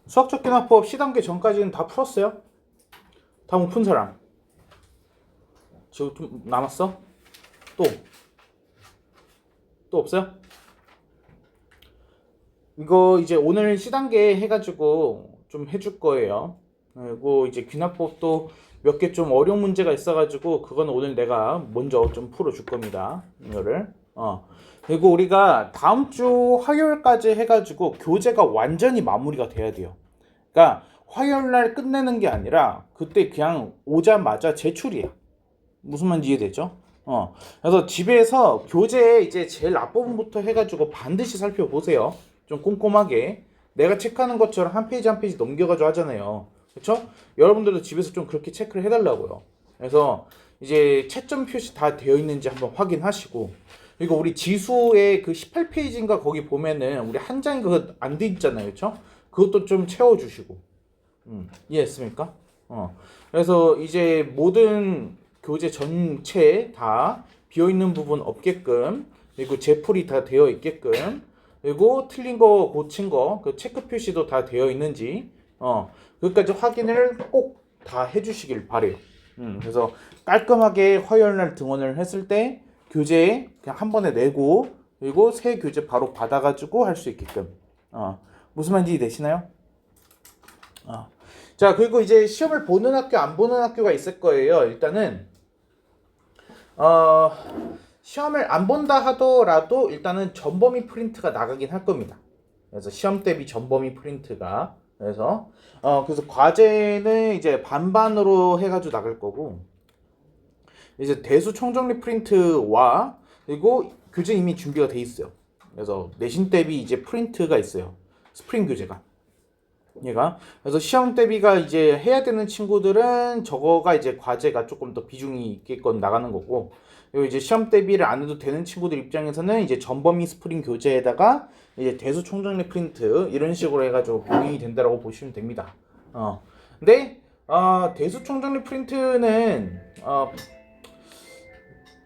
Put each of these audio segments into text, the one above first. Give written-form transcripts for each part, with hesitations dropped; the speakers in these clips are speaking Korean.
수학적 기납법 C단계 전까지는 다 풀었어요? 다 못 푼 사람? 지금 좀 남았어? 또? 또 없어요? 이거 이제 오늘 C단계 해가지고 좀 해줄 거예요. 그리고 이제 귀납법도 몇 개 좀 어려운 문제가 있어가지고 그건 오늘 내가 먼저 좀 풀어줄 겁니다. 이거를. 그리고 우리가 다음 주 화요일까지 해가지고 교재가 완전히 마무리가 돼야 돼요. 그러니까 화요일 날 끝내는 게 아니라 그때 그냥 오자마자 제출이에요. 무슨 말인지 이해되죠? 그래서 집에서 교재 이제 제일 앞부분부터 해가지고 반드시 살펴보세요. 좀 꼼꼼하게. 내가 체크하는 것처럼 한 페이지 한 페이지 넘겨가지고 하잖아요. 그쵸? 여러분들도 집에서 좀 그렇게 체크를 해달라고요. 그래서 이제 채점 표시 다 되어 있는지 한번 확인하시고, 그리고 우리 지수의 그 18페이지인가 거기 보면은 우리 한 장이 그거 안 돼 있잖아요. 그쵸? 그것도 좀 채워주시고. 이해했습니까? 그래서 이제 모든 교재 전체 다 비어있는 부분 없게끔, 그리고 제풀이 다 되어 있게끔, 그리고 틀린 거 고친 거 그 체크 표시도 다 되어 있는지 그것까지 확인을 꼭 다 해주시길 바래요. 그래서 깔끔하게 화요일 날 등원을 했을 때 교재 그냥 한 번에 내고, 그리고 새 교재 바로 받아가지고 할 수 있게끔. 무슨 말인지 되시나요? 자, 그리고 이제 시험을 보는 학교 안 보는 학교가 있을 거예요. 일단은 시험을 안 본다 하더라도 일단은 전범위 프린트가 나가긴 할 겁니다. 그래서 시험 대비 전범위 프린트가, 그래서 과제는 이제 반반으로 해가지고 나갈 거고, 이제 대수 총정리 프린트와, 그리고 교재 이미 준비가 돼 있어요. 그래서 내신 대비 이제 프린트가 있어요. 스프링 교재가. 얘가. 그래서 시험 대비가 이제 해야 되는 친구들은 저거가 이제 과제가 조금 더 비중이 있게끔 나가는 거고, 그리고 이제 시험 대비를 안 해도 되는 친구들 입장에서는 이제 전범위 스프링 교재에다가 이제 대수 총정리 프린트 이런 식으로 해가지고 병행이 된다라고 보시면 됩니다. 근데 대수 총정리 프린트는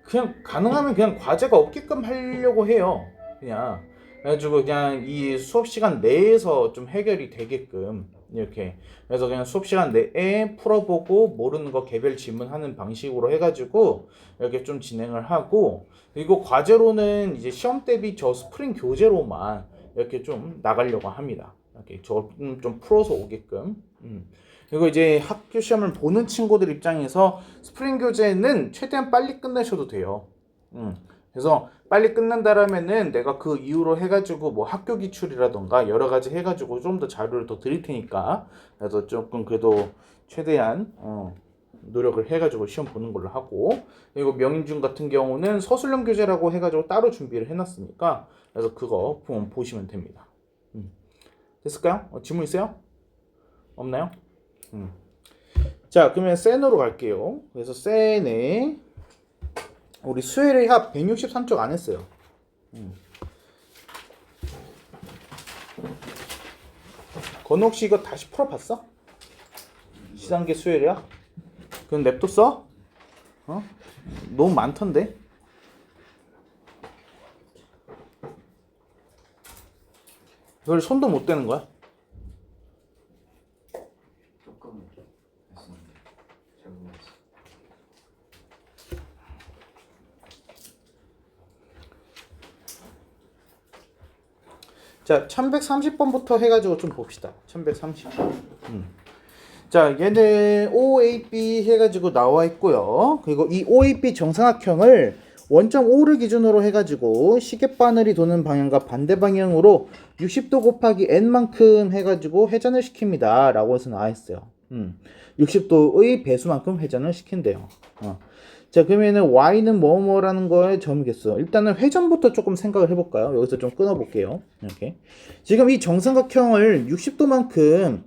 그냥 가능하면 그냥 과제가 없게끔 하려고 해요. 그냥 그래가지고 그냥 이 수업 시간 내에서 좀 해결이 되게끔 이렇게. 그래서 그냥 수업 시간 내에 풀어보고 모르는 거 개별 질문하는 방식으로 해가지고 이렇게 좀 진행을 하고, 그리고 과제로는 이제 시험 대비 저 스프링 교재로만 이렇게 좀 나가려고 합니다. 이렇게 좀 풀어서 오게끔. 그리고 이제 학교 시험을 보는 친구들 입장에서 스프링 교재는 최대한 빨리 끝내셔도 돼요. 그래서 빨리 끝난다라면은 내가 그 이후로 해가지고 뭐 학교 기출이라던가 여러 가지 해가지고 좀 더 자료를 더 드릴 테니까, 그래서 조금 그래도 최대한 노력을 해가지고 시험 보는 걸로 하고, 그리고 명인중 같은 경우는 서술형 교재라고 해가지고 따로 준비를 해놨으니까 그래서 그거 보시면 됩니다. 됐을까요? 질문 있어요? 없나요? 자, 그러면 센으로 갈게요. 그래서 센에 우리 수혜의 합 163쪽 안 했어요. 건우 혹시 이거 다시 풀어봤어? 시단계 수혜의 합? 그럼 냅뒀어? 너무 많던데? 이걸 손도 못 대는 거야? 조금 했습니다. 잘 모르겠어요. 자, 1130번부터 해가지고 좀 봅시다. 1130번. 자, 얘는 OAB 해가지고 나와 있고요. 그리고 이 OAB 정사각형을 원점 O를 기준으로 해가지고 시계바늘이 도는 방향과 반대 방향으로 60도 곱하기 n만큼 해가지고 회전을 시킵니다. 라고 해서 나와 있어요. 60도의 배수만큼 회전을 시킨대요. 자, 그러면은 y는 뭐뭐라는 거에 점이겠어. 일단은 회전부터 조금 생각을 해볼까요? 여기서 좀 끊어볼게요. 이렇게. 지금 이 정삼각형을 60도만큼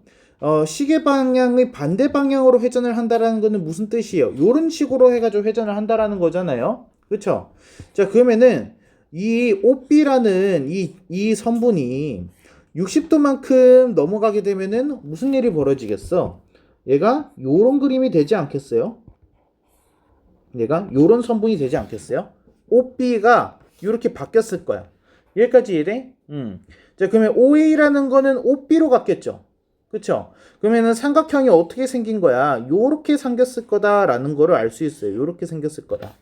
시계 방향의 반대 방향으로 회전을 한다라는 거는 무슨 뜻이에요? 요런 식으로 해가지고 회전을 한다라는 거잖아요. 그쵸? 자, 그러면은 이 OB라는 이 선분이 60도만큼 넘어가게 되면은 무슨 일이 벌어지겠어? 얘가 요런 그림이 되지 않겠어요? 얘가 요런 선분이 되지 않겠어요? OB가 이렇게 바뀌었을 거야. 여기까지 이해돼? 자, 그러면 OA라는 거는 OB로 갔겠죠. 그쵸? 그러면은 삼각형이 어떻게 생긴 거야? 요렇게 생겼을 거다라는 거를 알 수 있어요. 요렇게 생겼을 거다.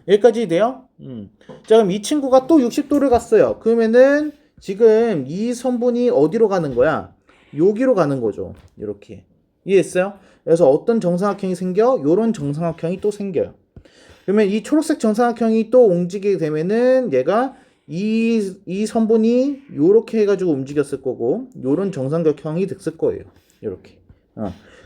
여기까지 돼요? 자, 그럼 이 친구가 또 60도를 갔어요. 그러면은 지금 이 선분이 어디로 가는 거야? 여기로 가는 거죠. 이렇게. 이해했어요? 그래서 어떤 정사각형이 생겨? 요런 정사각형이 또 생겨요. 그러면 이 초록색 정사각형이 또 움직이게 되면은 얘가 이 선분이 요렇게 해가지고 움직였을 거고 요런 정삼각형이 됐을 거예요. 요렇게.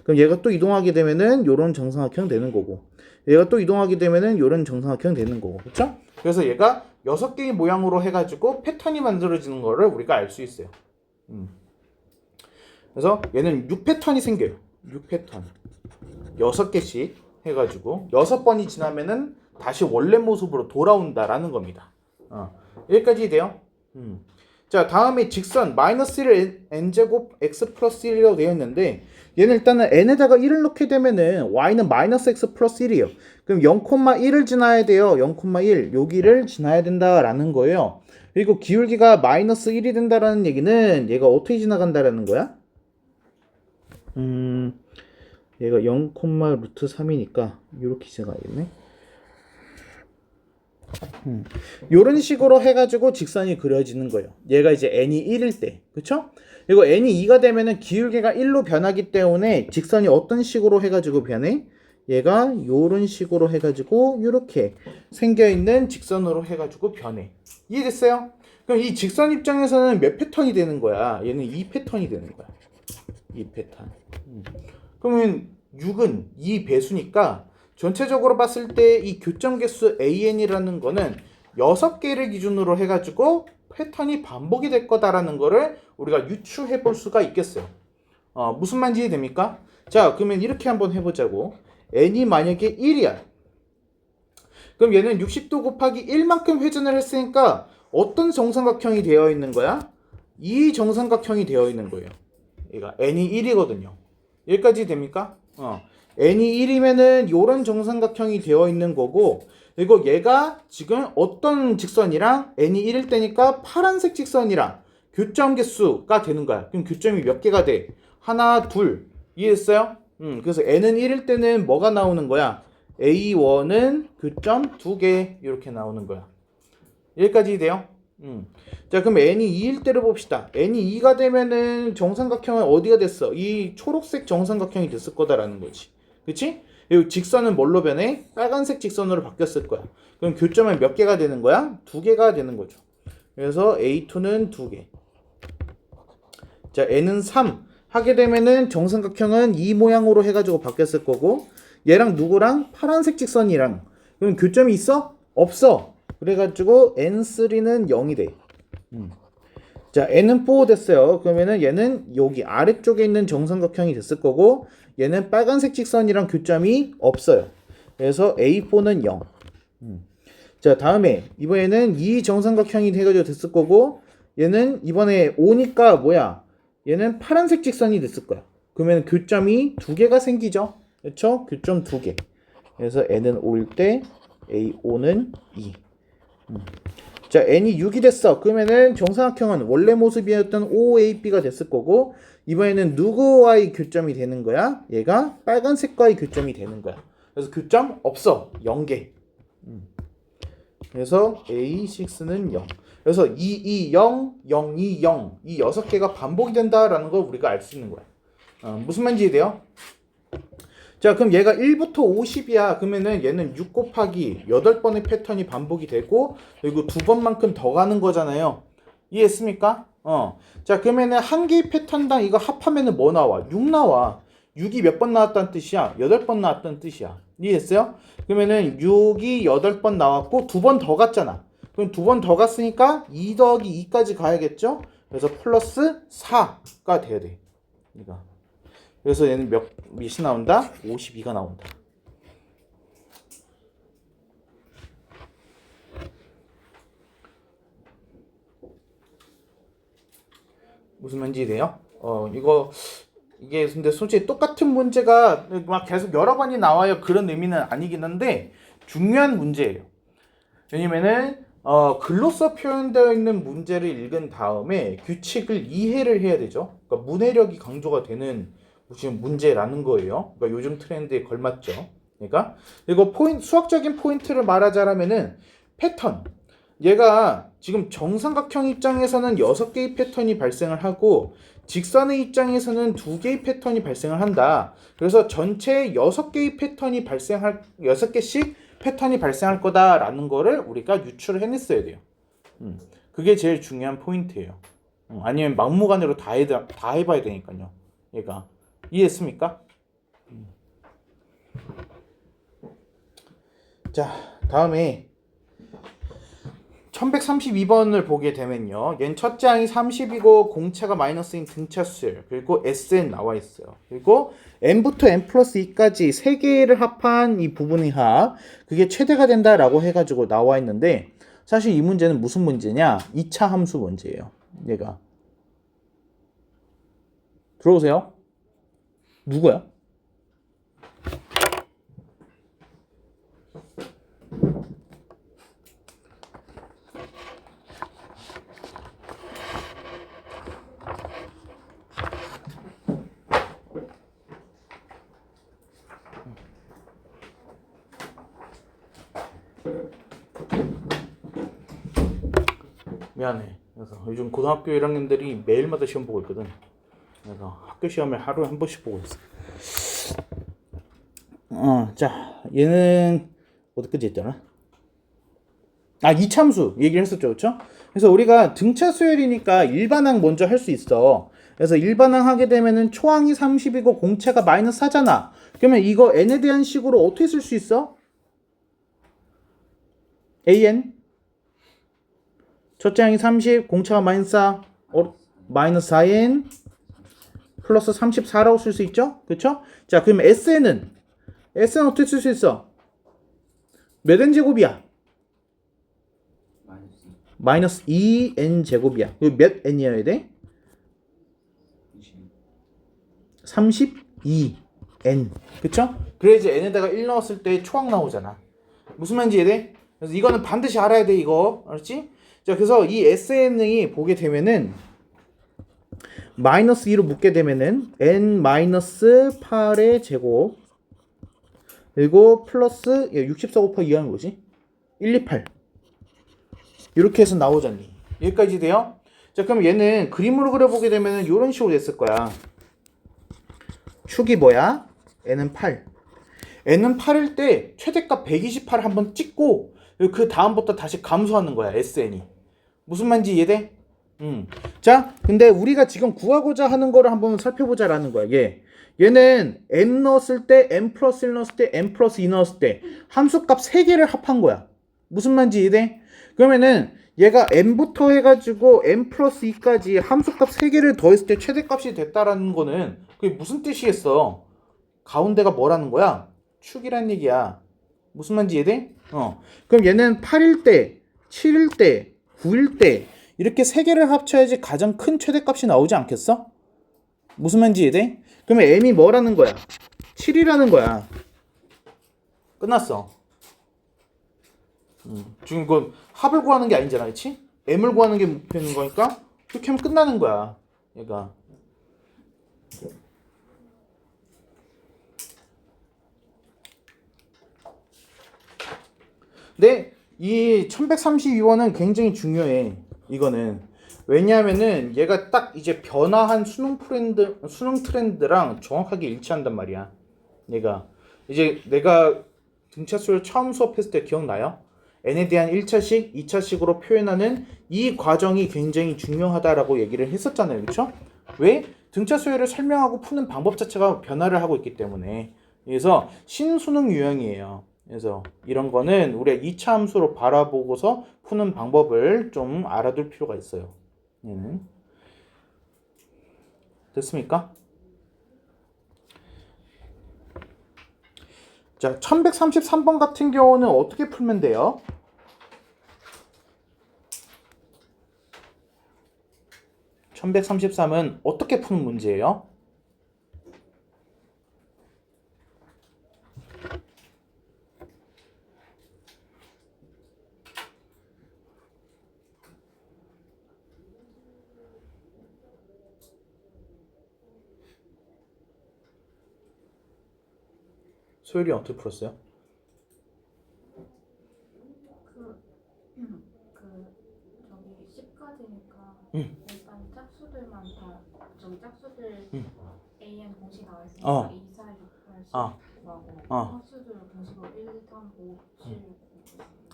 그럼 얘가 또 이동하게 되면은 요런 정삼각형 되는 거고 얘가 또 이동하게 되면은 요런 정삼각형 되는 거고 그쵸? 그래서 얘가 6개의 모양으로 해가지고 패턴이 만들어지는 거를 우리가 알 수 있어요. 그래서 얘는 6패턴이 생겨요. 6패턴 6개씩 해가지고 6번이 지나면은 다시 원래 모습으로 돌아온다라는 겁니다. 여기까지 돼요. 자, 다음에 직선 마이너스 1 n제곱 x 플러스 1이라고 되어 있는데 얘는 일단은 n에다가 1을 넣게 되면은 y는 마이너스 x 플러스 1이에요. 그럼 0,1을 지나야 돼요. 0,1 여기를 지나야 된다라는 거예요. 그리고 기울기가 마이너스 1이 된다라는 얘기는 얘가 어떻게 지나간다라는 거야? 얘가 0, 루트 3이니까 이렇게 지나가겠네. 요런 식으로 해가지고 직선이 그려지는 거예요. 얘가 이제 n이 1일 때, 그쵸? 그리고 n이 2가 되면은 기울기가 1로 변하기 때문에 직선이 어떤 식으로 해가지고 변해? 얘가 요런 식으로 해가지고 요렇게 생겨있는 직선으로 해가지고 변해. 이해됐어요? 그럼 이 직선 입장에서는 몇 패턴이 되는 거야? 얘는 2패턴이 되는 거야. 2패턴. 그러면 6은 2배수니까 전체적으로 봤을 때 이 교점 개수 AN이라는 거는 6개를 기준으로 해가지고 패턴이 반복이 될 거다라는 거를 우리가 유추해 볼 수가 있겠어요. 무슨 말인지 이해됩니까? 자, 그러면 이렇게 한번 해보자고. n이 만약에 1이야. 그럼 얘는 60도 곱하기 1만큼 회전을 했으니까 어떤 정삼각형이 되어 있는 거야? 이 정삼각형이 되어 있는 거예요. 얘가 n이 1이거든요. 여기까지 됩니까? n이 1이면은 요런 정삼각형이 되어 있는 거고 그리고 얘가 지금 어떤 직선이랑 n이 1일 때니까 파란색 직선이랑 교점 개수가 되는 거야. 그럼 교점이 몇 개가 돼? 하나, 둘. 이해했어요? 그래서 n은 1일 때는 뭐가 나오는 거야? A1은 교점 2개 이렇게 나오는 거야. 여기까지 돼요? 자, 그럼 n이 2일 때를 봅시다. n이 2가 되면은 정삼각형은 어디가 됐어? 이 초록색 정삼각형이 됐을 거다라는 거지. 그치? 그리고 직선은 뭘로 변해? 빨간색 직선으로 바뀌었을 거야. 그럼 교점은 몇 개가 되는 거야? 2개가 되는 거죠. 그래서 A2는 2개. 자, n은 3 하게 되면은 정삼각형은 이 모양으로 해가지고 바뀌었을 거고 얘랑 누구랑? 파란색 직선이랑. 그럼 교점이 있어? 없어. 그래가지고 n3는 0이 돼. 자, n은 4 됐어요. 그러면은 얘는 여기 아래쪽에 있는 정삼각형이 됐을 거고 얘는 빨간색 직선이랑 교점이 없어요. 그래서 A4는 0. 자, 다음에 이번에는 이 정삼각형이 해가지고 됐을 거고 얘는 이번에 5니까 뭐야? 얘는 파란색 직선이 됐을 거야. 그러면 교점이 2개가 생기죠. 그렇죠? 교점 2개. 그래서 n은 5일 때 A5는 2. 자, n이 6이 됐어. 그러면은 정삼각형은 원래 모습이었던 OAB가 됐을 거고 이번에는 누구와의 교점이 되는 거야? 얘가 빨간색과의 교점이 되는 거야. 그래서 교점 없어. 0개. 그래서 A6는 0. 그래서 2, 2, 0, 0, 2, 0 이 6개가 반복이 된다라는 걸 우리가 알 수 있는 거야. 무슨 말인지 이해돼요? 자, 그럼 얘가 1부터 50이야. 그러면은 얘는 6 곱하기 8번의 패턴이 반복이 되고 그리고 2번만큼 더 가는 거잖아요. 이해했습니까? 자, 그러면은 한 개의 패턴당 이거 합하면은 뭐 나와? 6 나와. 6이 몇 번 나왔다는 뜻이야? 8번 나왔다는 뜻이야. 이해했어요? 그러면은 6이 8번 나왔고 2번 더 갔잖아. 그럼 2번 더 갔으니까 2 더하기 2까지 가야겠죠? 그래서 플러스 4가 돼야 돼. 이거. 그래서 얘는 몇이 나온다? 52가 나온다. 무슨 말인지 이해돼요? 이게 근데 솔직히 똑같은 문제가 막 계속 여러 번이 나와요. 그런 의미는 아니긴 한데 중요한 문제예요. 왜냐면은 글로써 표현되어 있는 문제를 읽은 다음에 규칙을 이해를 해야 되죠. 그러니까 문해력이 강조가 되는 지금 문제라는 거예요. 그러니까 요즘 트렌드에 걸맞죠. 그러니까 그리고 수학적인 포인트를 말하자면은 패턴. 얘가 지금 정삼각형 입장에서는 6개의 패턴이 발생을 하고 직선의 입장에서는 2개의 패턴이 발생을 한다. 그래서 전체 6개씩 패턴이 발생할 거다라는 거를 우리가 유출을 해냈어야 돼요. 그게 제일 중요한 포인트예요. 아니면 막무가내로 다 해봐야 되니까요. 얘가 이해했습니까? 자, 다음에 1132번을 보게 되면요. 얘는 첫째 항이 30이고 공차가 마이너스인 등차수열. 그리고 SN 나와 있어요. 그리고 n부터 n 플러스 2까지 3개를 합한 이 부분의 합. 그게 최대가 된다라고 해가지고 나와 있는데 사실 이 문제는 무슨 문제냐? 2차 함수 문제예요. 얘가. 들어오세요? 누구야? 미안해. 그래서 요즘 고등학교 1학년들이 매일마다 시험 보고 있거든. 그래서 학교 시험을 하루에 한 번씩 보고 있어. 자, 얘는 어디까지 했잖아? 이참수 얘기를 했었죠, 그렇죠? 그래서 우리가 등차 수열이니까 일반항 먼저 할 수 있어. 그래서 일반항 하게 되면은 초항이 30이고 공차가 마이너스 4잖아. 그러면 이거 n에 대한 식으로 어떻게 쓸 수 있어? an 첫째 항이 30, 공차가 마이너스 4, 마이너스 4n 플러스 34라고 쓸 수 있죠? 그쵸? 자, 그럼 SN은 어떻게 쓸 수 있어? 몇 n 제곱이야? 마이너스 2n 제곱이야. 이거 몇 n이어야 돼? 32n. 그쵸? 그래 이제 n에다가 1 넣었을 때 초항 나오잖아. 무슨 말인지 이해돼? 그래서 이거는 반드시 알아야 돼, 이거. 알았지? 자, 그래서 이 SN이 보게 되면은 마이너스 2로 묶게 되면은 n 마이너스 8의 제곱 그리고 플러스 64 곱하기 2하면 뭐지? 128 이렇게 해서 나오잖니. 여기까지 돼요? 자, 그럼 얘는 그림으로 그려보게 되면은 이런 식으로 됐을 거야. 축이 뭐야? n은 8. n은 8일 때 최대값 128을 한번 찍고 그 다음부터 다시 감소하는 거야, SN이. 무슨 말인지 이해돼? 자, 근데 우리가 지금 구하고자 하는 거를 한번 살펴보자라는 거야. 얘는 n 넣었을 때, n 플러스 1 넣었을 때, n 플러스 2 넣었을 때 함수값 3개를 합한 거야. 무슨 말인지 이해돼? 그러면은 얘가 n부터 해가지고 n 플러스 2까지 함수값 3개를 더했을 때 최대값이 됐다라는 거는 그게 무슨 뜻이겠어? 가운데가 뭐라는 거야? 축이란 얘기야. 무슨 말인지 이해돼? 그럼 얘는 8일 때, 7일 때, 9일 때 이렇게 3개를 합쳐야지 가장 큰 최대값이 나오지 않겠어? 무슨 말인지 이해돼? 그러면 m이 뭐라는 거야? 7이라는 거야. 끝났어. 지금 이건 합을 구하는 게 아니잖아, 그렇지? m을 구하는 게 목표인 거니까 그렇게 하면 끝나는 거야, 얘가. 근데 이 1132번은 굉장히 중요해. 이거는 왜냐하면은 얘가 딱 이제 변화한 수능 트렌드랑 정확하게 일치한단 말이야. 얘가 이제 내가 등차수를 처음 수업했을 때 기억나요? n에 대한 1차식, 2차식으로 표현하는 이 과정이 굉장히 중요하다라고 얘기를 했었잖아요. 그렇죠? 왜? 등차수열을 설명하고 푸는 방법 자체가 변화를 하고 있기 때문에. 그래서 신수능 유형이에요. 그래서 이런 거는 우리가 2차 함수로 바라보고서 푸는 방법을 좀 알아둘 필요가 있어요. 얘는. 됐습니까? 자, 1133번 같은 경우는 어떻게 풀면 돼요? (1133은) 어떻게 푸는 문제예요? 소율이 어떻게 풀었어요? 저기 10까지니까 응. 일단 짝수들만 다 저기 짝수들 응. AM 공식 나와 있으니까 어. 2, 4, 6, 8, 10 어. 하고 합수들 공식으로 1, 3, 5, 7, 9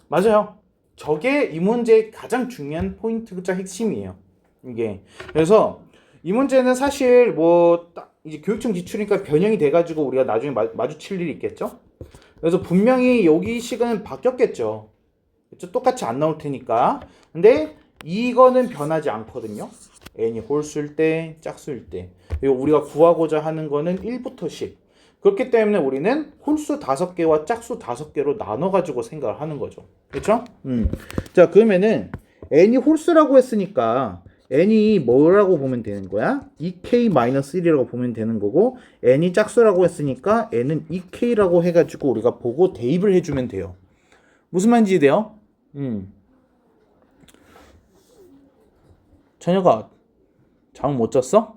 맞아요. 저게 이 문제의 가장 중요한 포인트가 핵심이에요. 이게 그래서 이 문제는 사실 뭐 딱 이제 교육청 지출이니까 변형이 돼가지고 우리가 나중에 마주칠 일이 있겠죠. 그래서 분명히 여기 식은 바뀌었겠죠. 그렇죠? 똑같이 안 나올 테니까. 근데 이거는 변하지 않거든요. n이 홀수일 때, 짝수일 때. 그리고 우리가 구하고자 하는 거는 1부터 10. 그렇기 때문에 우리는 홀수 5개와 짝수 5개로 나눠가지고 생각을 하는 거죠. 그렇죠? 자, 그러면은 n이 홀수라고 했으니까 n이 뭐라고 보면 되는 거야? 2k-1이라고 보면 되는 거고 n이 짝수라고 했으니까 n은 2k라고 해가지고 우리가 보고 대입을 해주면 돼요. 무슨 말인지 돼요? 저녁아 잠 못 잤어?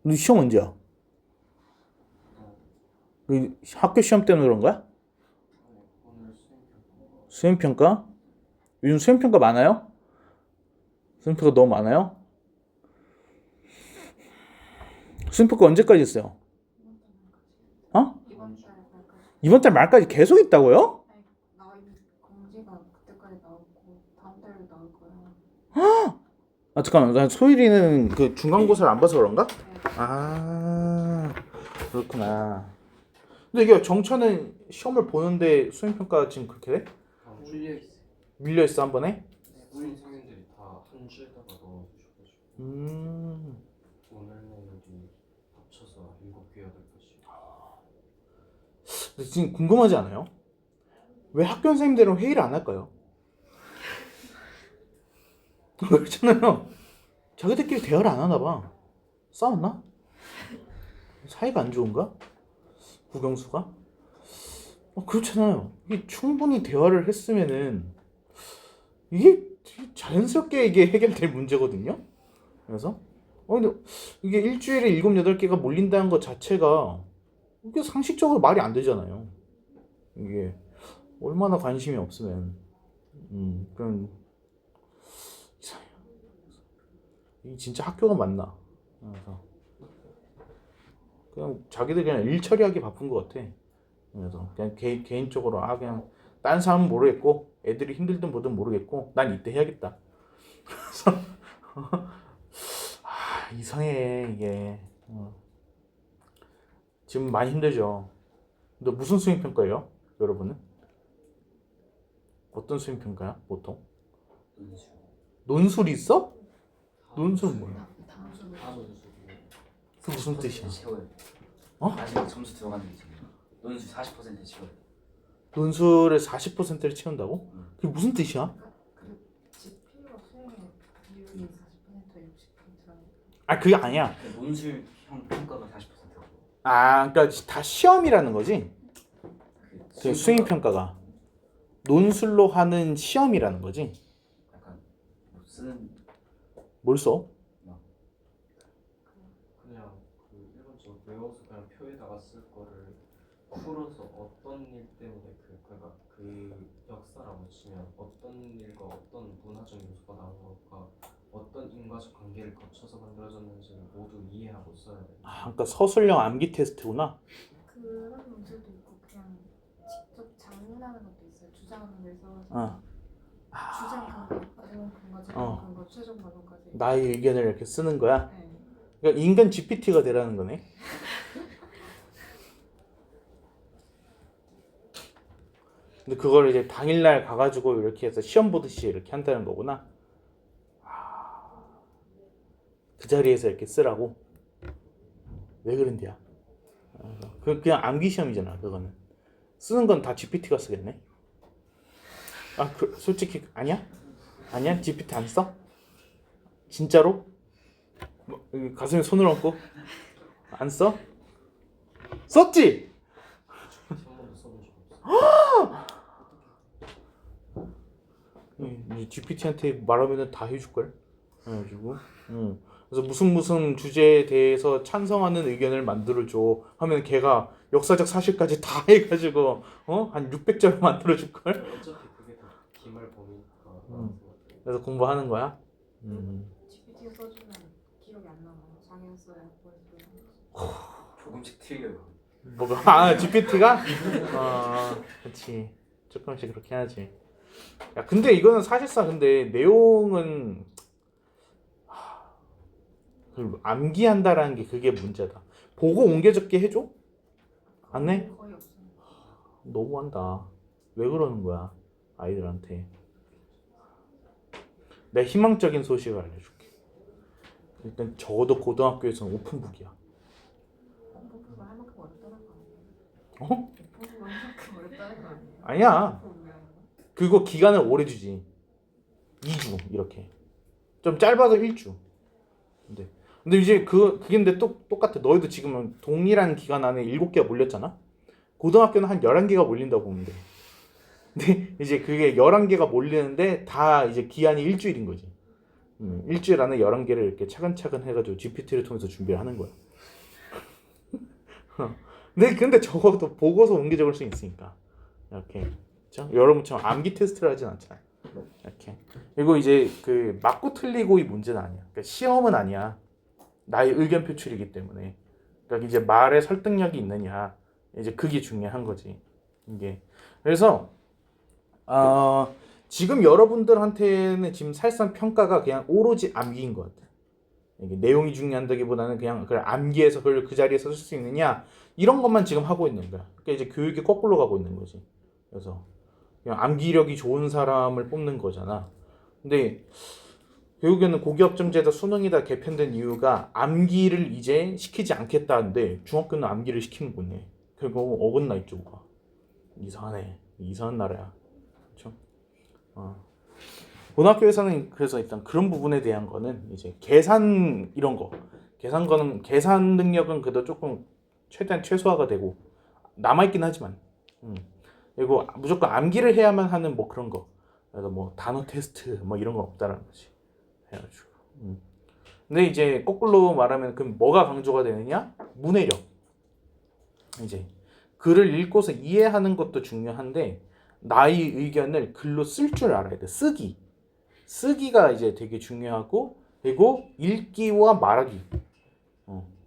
너 시험 언제야? 너 학교 시험 때문에 그런 거야? 오늘 수행평가? 요즘 수행평가 많아요? 수행평가 너무 많아요? 수행평가 언제까지 있어요? 어? 이번 달 말까지 이번 달 말까지 계속 있다고요? 나와 있는 공지가 그때까지 나오고 다음 달에 나올 거야. 아 잠깐만, 난 소율이는 그 중간고사를 안 봐서 그런가? 네. 아 그렇구나. 근데 이게 정처는 시험을 보는데 수행평가 지금 그렇게 돼? 풀려 있어요. 밀려있어 한 번에? 우리 선생님들이 다 한 줄에다가 넣어주셔가지고 오늘 내일이 합쳐서 7개 8개씩. 근데 지금 궁금하지 않아요? 왜 학교 선생님들은 회의를 안 할까요? 그렇잖아요. 자기들끼리 대화를 안 하나 봐. 싸웠나? 사이가 안 좋은가? 국영수가? 그렇잖아요. 이게 충분히 대화를 했으면은 이게 자연스럽게 이게 해결될 문제거든요. 그래서 근데 이게 일주일에 7, 8개가 몰린다는 것 자체가 이게 상식적으로 말이 안 되잖아요. 이게 얼마나 관심이 없으면 그럼 이상해요. 이 진짜 학교가 맞나? 그래서 그냥 자기들 그냥 일 처리하기 바쁜 것 같아. 그래서 그냥 개인적으로 그냥 딴 사람은 모르겠고 애들이 힘들든 뭐든 모르겠고 난 이때 해야겠다. 그래서 이상해 이게. 지금 많이 힘들죠. 근데 무슨 수행평가예요, 여러분은? 어떤 수행평가야 보통? 논술. 논술이 있어? 논술은 뭐야? 다음주로 다 논술. 그 무슨 뜻이야? 채워요. 어? 마지막 점수 들어가는 게 있잖아요. 논술 40% 채워요. 논술의 40%를 채운다고? 그게 무슨 뜻이야? 그 지필로 수행의 비율이 40% 60%라는 아 그게 아니야. 그 논술형 평가가 40%고. 아 그러니까 다 시험이라는 거지. 그 그 수행평가가 논술로 하는 시험이라는 거지. 약간 뭐 쓰는 뭘 써? 그냥 그 일반적으로 외워서 그냥 표에다가 쓸 거를 풀어서 어떤 일 때문에 그러니까 그 역사라고 치면 어떤 일과 어떤 문화적 요소가 나온 걸까 어떤 인과적 관계를 거쳐서 만들어졌는지를 모두 이해하고 써야 돼. 아 그러니까 서술형 암기 테스트구나. 그런 문제도 있고 그냥 직접 장문하는 것도 있어요. 주장하는 걸 써서 어. 주장 근거, 마지막 근거, 제공 근거, 최종 반론까지. 나의 의견을 이렇게 쓰는 거야. 네. 그러니까 인간 GPT가 되라는 거네. 근데 그걸 이제 당일날 가가지고 이렇게 해서 시험 보듯이 이렇게 한다는 거구나. 그 자리에서 이렇게 쓰라고. 왜 그런데야? 그냥 암기 시험이잖아. 그거는 쓰는 건 다 GPT가 쓰겠네. 아, 솔직히 아니야? 아니야? GPT 안 써? 진짜로? 뭐, 여기 가슴에 손을 얹고 안 써? 썼지? 한 번도 써본 적 없어. 이 GPT한테 말하면은 다 해줄걸. 그래가지고, 그래서 무슨 주제에 대해서 찬성하는 의견을 만들어줘 하면 걔가 역사적 사실까지 다 해가지고 한 600절 만들어줄 걸. 어차피 그게 다 기말 범위니까. 그래서 공부하는 거야. GPT 써주면 기록이 안 남아요. 자기가 써야 보여줘요. 조금씩 틀려요. 뭐가 GPT가? 그렇지. 조금씩 그렇게 하지. 야, 근데 이거는 사실상 근데 내용은 암기한다라는 게 그게 문제다. 보고 옮겨 적게 해줘? 안 해? 거의 없어요. 너무한다. 왜 그러는 거야 아이들한테. 내가 희망적인 소식을 알려줄게. 일단 적어도 고등학교에서는 오픈북이야. 공부가 할 만큼 어렵다는 거 아니에요? 어? 공부가 할 만큼 어렵다는 거 아니에요? 아니야. 그거 왜 하는 거야? 그거 기간을 오래 주지. 2주 이렇게. 좀 짧아도 1주. 근데 이제 그게 근데 똑같아. 너희도 지금 동일한 기간 안에 7개가 몰렸잖아. 고등학교는 한 11개가 몰린다고 보면 돼. 근데 이제 그게 11개가 몰리는데 다 이제 기한이 일주일인 거지. 일주일 안에 11개를 이렇게 차근차근 해가지고 GPT를 통해서 준비를 하는 거야. 근데 적어도 보고서 옮겨 적을 수 있으니까. 이렇게. 그렇죠? 여러분처럼 암기 테스트를 하진 않잖아요. 이렇게. 그리고 이제 그 맞고 틀리고의 문제는 아니야. 그러니까 시험은 아니야. 나의 의견 표출이기 때문에. 그러니까 이제 말에 설득력이 있느냐. 이제 그게 중요한 거지. 이게. 그래서 지금 여러분들한테는 지금 사실상 평가가 그냥 오로지 암기인 것 같아. 이게 내용이 중요한다기보다는 그냥 암기해서 그걸 그 자리에서 쓸 수 있느냐 이런 것만 지금 하고 있는 거야. 그러니까 이제 교육이 거꾸로 가고 있는 거지. 그래서 그냥 암기력이 좋은 사람을 뽑는 거잖아. 근데 교육에는 고교학점제다 수능이다 개편된 이유가 암기를 이제 시키지 않겠다는데 중학교는 암기를 시키는 거네. 결국 어긋나 있죠. 이상하네. 이상한 나라야. 그렇죠? 고등학교에서는 그래서 일단 그런 부분에 대한 거는 이제 계산 이런 거, 계산 능력은 그래도 조금 최대한 최소화가 되고 남아 있긴 하지만, 그리고 무조건 암기를 해야만 하는 뭐 그런 거, 그래서 뭐 단어 테스트 뭐 이런 건 없다라는 거지. 해가지고. 근데 이제 거꾸로 말하면 그럼 뭐가 강조가 되느냐? 문해력. 이제 글을 읽고서 이해하는 것도 중요한데 나의 의견을 글로 쓸 줄 알아야 돼. 쓰기가 이제 되게 중요하고, 그리고 읽기와 말하기.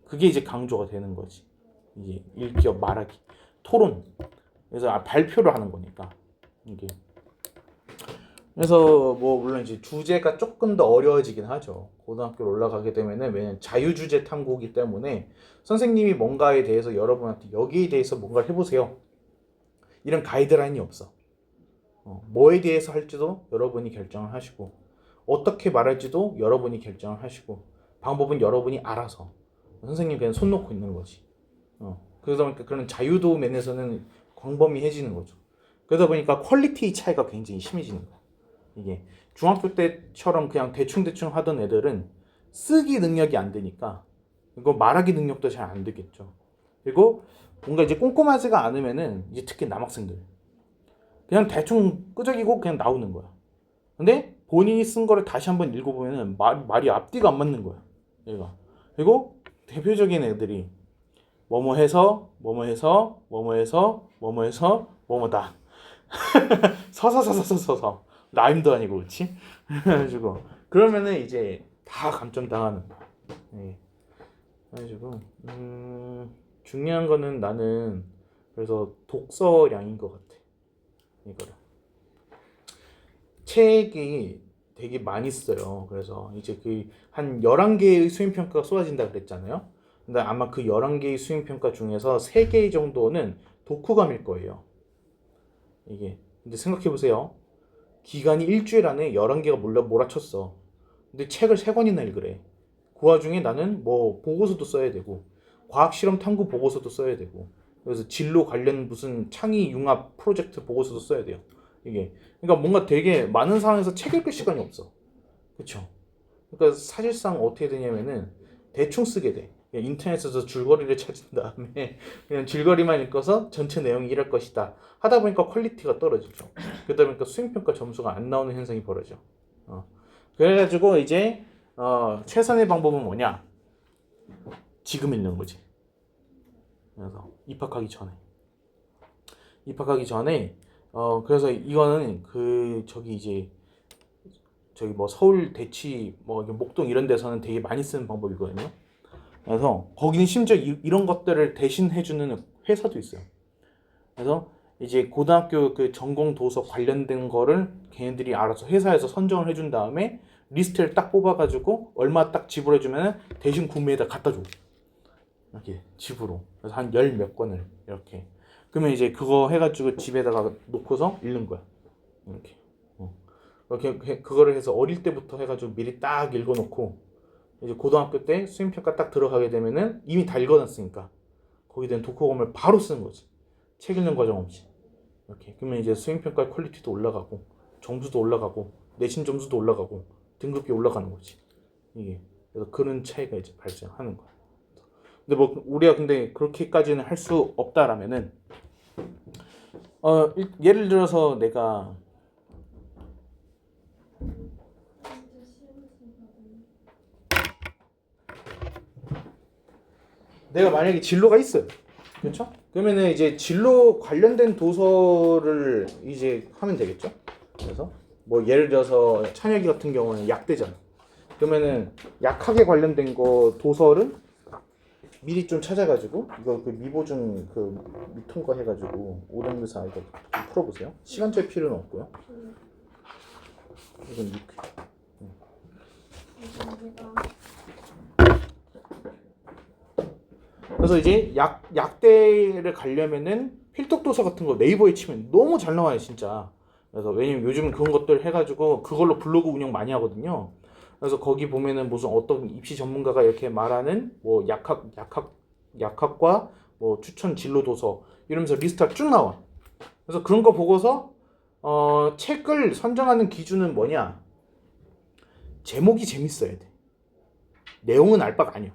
그게 이제 강조가 되는 거지. 이제 읽기와 말하기. 토론. 그래서 발표를 하는 거니까 이게. 그래서 뭐 물론 이제 주제가 조금 더 어려워지긴 하죠. 고등학교로 올라가게 되면은 왜냐면 자유주제 탐구이기 때문에 선생님이 뭔가에 대해서 여러분한테 여기에 대해서 뭔가를 해보세요. 이런 가이드라인이 없어. 뭐에 대해서 할지도 여러분이 결정을 하시고 어떻게 말할지도 여러분이 결정을 하시고 방법은 여러분이 알아서 선생님 그냥 손 놓고 있는 거지. 그러다 보니까 그런 자유도 면에서는 광범위해지는 거죠. 그러다 보니까 퀄리티 차이가 굉장히 심해지는 거야. 이게 중학교 때처럼 그냥 대충 하던 애들은 쓰기 능력이 안 되니까 이거 말하기 능력도 잘 안 되겠죠. 그리고 뭔가 이제 꼼꼼하지가 않으면은 이제 특히 남학생들 그냥 대충 끄적이고 그냥 나오는 거야. 근데 본인이 쓴 거를 다시 한번 읽어보면은 말이 앞뒤가 안 맞는 거야. 얘가. 그리고 대표적인 애들이 뭐뭐해서 뭐뭐다. 서서 라임도 아니고 그렇지? 그래가지고 그러면은 이제 다 감점당하는 거야. 네. 그래가지고 중요한 거는 나는 그래서 독서량인 것 같아. 이거를 책이 되게 많이 써요. 그래서 이제 그 한 11개의 수행평가가 쏟아진다 그랬잖아요. 근데 아마 그 11개의 수행평가 중에서 3개 정도는 독후감일 거예요. 이게 근데 생각해보세요. 기간이 일주일 안에 11개가 몰아쳤어. 근데 책을 3권이나 읽으래. 그 와중에 나는 뭐 보고서도 써야 되고 과학실험 탐구 보고서도 써야 되고 그래서 진로 관련 무슨 창의 융합 프로젝트 보고서도 써야 돼요. 이게 그러니까 뭔가 되게 많은 상황에서 책 읽을 시간이 없어. 그렇죠? 그러니까 사실상 어떻게 되냐면은 대충 쓰게 돼. 그냥 인터넷에서 줄거리를 찾은 다음에 그냥 줄거리만 읽어서 전체 내용이 이럴 것이다 하다 보니까 퀄리티가 떨어지죠. 그러다 보니까 수행평가 점수가 안 나오는 현상이 벌어져. 그래가지고 이제 최선의 방법은 뭐냐? 지금 읽는 거지. 그래서 입학하기 전에 그래서 이거는 저기 뭐 서울 대치 뭐 목동 이런 데서는 되게 많이 쓰는 방법이거든요. 그래서 거기는 심지어 이런 것들을 대신 해주는 회사도 있어요. 그래서 이제 고등학교 그 전공 도서 관련된 거를 걔네들이 알아서 회사에서 선정을 해준 다음에 리스트를 딱 뽑아가지고 얼마 딱 지불해주면 대신 구매에다 갖다 줘. 이렇게 집으로. 그래서 한 열 몇 권을 이렇게. 그러면 이제 그거 해가지고 집에다가 놓고서 읽는 거야. 이렇게. 이렇게 그거를 해서 어릴 때부터 해가지고 미리 딱 읽어놓고 이제 고등학교 때 수행평가 딱 들어가게 되면은 이미 다 읽어놨으니까 거기에 대한 독후감을 바로 쓰는 거지. 책 읽는 과정 없이. 이렇게. 그러면 이제 수행평가 퀄리티도 올라가고 점수도 올라가고 내신 점수도 올라가고 등급이 올라가는 거지. 이게. 그래서 그런 차이가 이제 발생하는 거야. 근데 뭐 우리가 근데 그렇게까지는 할 수 없다라면은 예를 들어서 내가 만약에 진로가 있어요. 그렇죠? 그러면은 이제 진로 관련된 도서를 이제 하면 되겠죠? 그래서 뭐 예를 들어서 찬혁이 같은 경우는 약대잖아. 그러면은 약학에 관련된 거 도서를 미리 좀 찾아가지고 이거 그 미보증 그 미통과 해가지고 오동교사 이거 좀 풀어보세요. 시간적 필요는 없고요. 이건 이렇게. 그래서 이제 약대를 가려면은 필독 도서 같은 거 네이버에 치면 너무 잘 나와요 진짜. 그래서 왜냐면 요즘은 그런 것들 해가지고 그걸로 블로그 운영 많이 하거든요. 그래서 거기 보면은 무슨 어떤 입시 전문가가 이렇게 말하는 뭐 약학과 뭐 추천 진로 도서 이러면서 리스트가 쭉 나와. 그래서 그런 거 보고서 책을 선정하는 기준은 뭐냐? 제목이 재밌어야 돼. 내용은 알 바가 아니야.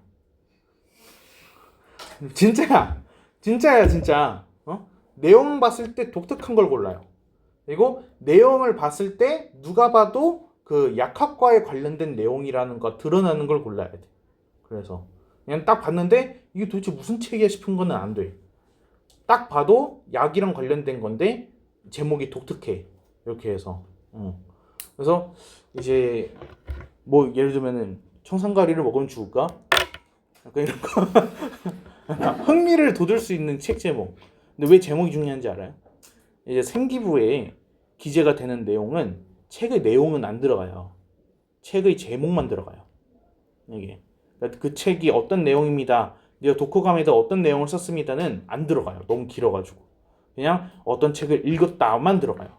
진짜야 진짜. 내용 봤을 때 독특한 걸 골라요. 그리고 내용을 봤을 때 누가 봐도 그 약학과에 관련된 내용이라는 거 드러나는 걸 골라야 돼. 그래서 그냥 딱 봤는데 이게 도대체 무슨 책이야 싶은 거는 안 돼. 딱 봐도 약이랑 관련된 건데 제목이 독특해. 이렇게 해서. 그래서 이제 뭐 예를 들면은 청산가리를 먹으면 죽을까? 약간 이런 거. 흥미를 돋을 수 있는 책 제목. 근데 왜 제목이 중요한지 알아요? 이제 생기부에 기재가 되는 내용은 책의 내용은 안 들어가요. 책의 제목만 들어가요. 이게. 그러니까 그 책이 어떤 내용입니다. 네가 독후감에다 어떤 내용을 썼습니다는 안 들어가요. 너무 길어가지고. 그냥 어떤 책을 읽었다만 들어가요.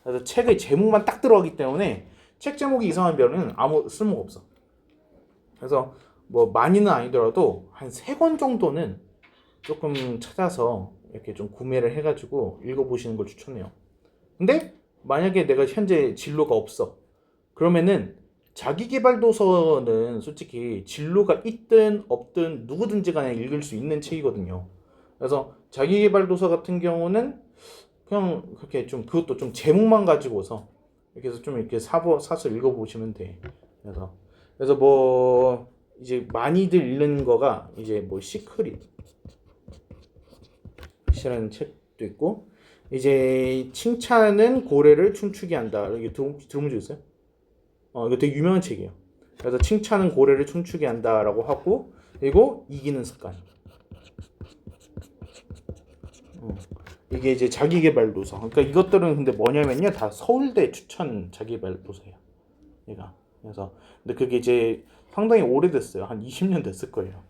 그래서 책의 제목만 딱 들어가기 때문에 책 제목이 이상하면은 아무 쓸모가 없어. 그래서 뭐 많이는 아니더라도 한 3권 정도는 조금 찾아서 이렇게 좀 구매를 해가지고 읽어보시는 걸 추천해요. 근데 만약에 내가 현재 진로가 없어. 그러면은 자기계발도서는 솔직히 진로가 있든 없든 누구든지 간에 읽을 수 있는 책이거든요. 그래서 자기계발도서 같은 경우는 그냥 그렇게 좀 그것도 좀 제목만 가지고서 이렇게 해서 좀 이렇게 사서 읽어보시면 돼. 그래서 뭐 이제 많이들 읽는 거가 이제 뭐 시크릿이라는 책도 있고 이제 칭찬은 고래를 춤추게 한다. 이게 들어본 적 있어요? 이거 되게 유명한 책이에요. 그래서 칭찬은 고래를 춤추게 한다라고 하고 그리고 이기는 습관. 이게 이제 자기계발 도서. 그러니까 이것들은 근데 뭐냐면요, 다 서울대 추천 자기계발 도서예요. 얘가. 그래서 근데 그게 이제 상당히 오래됐어요. 한 20년 됐을 거예요.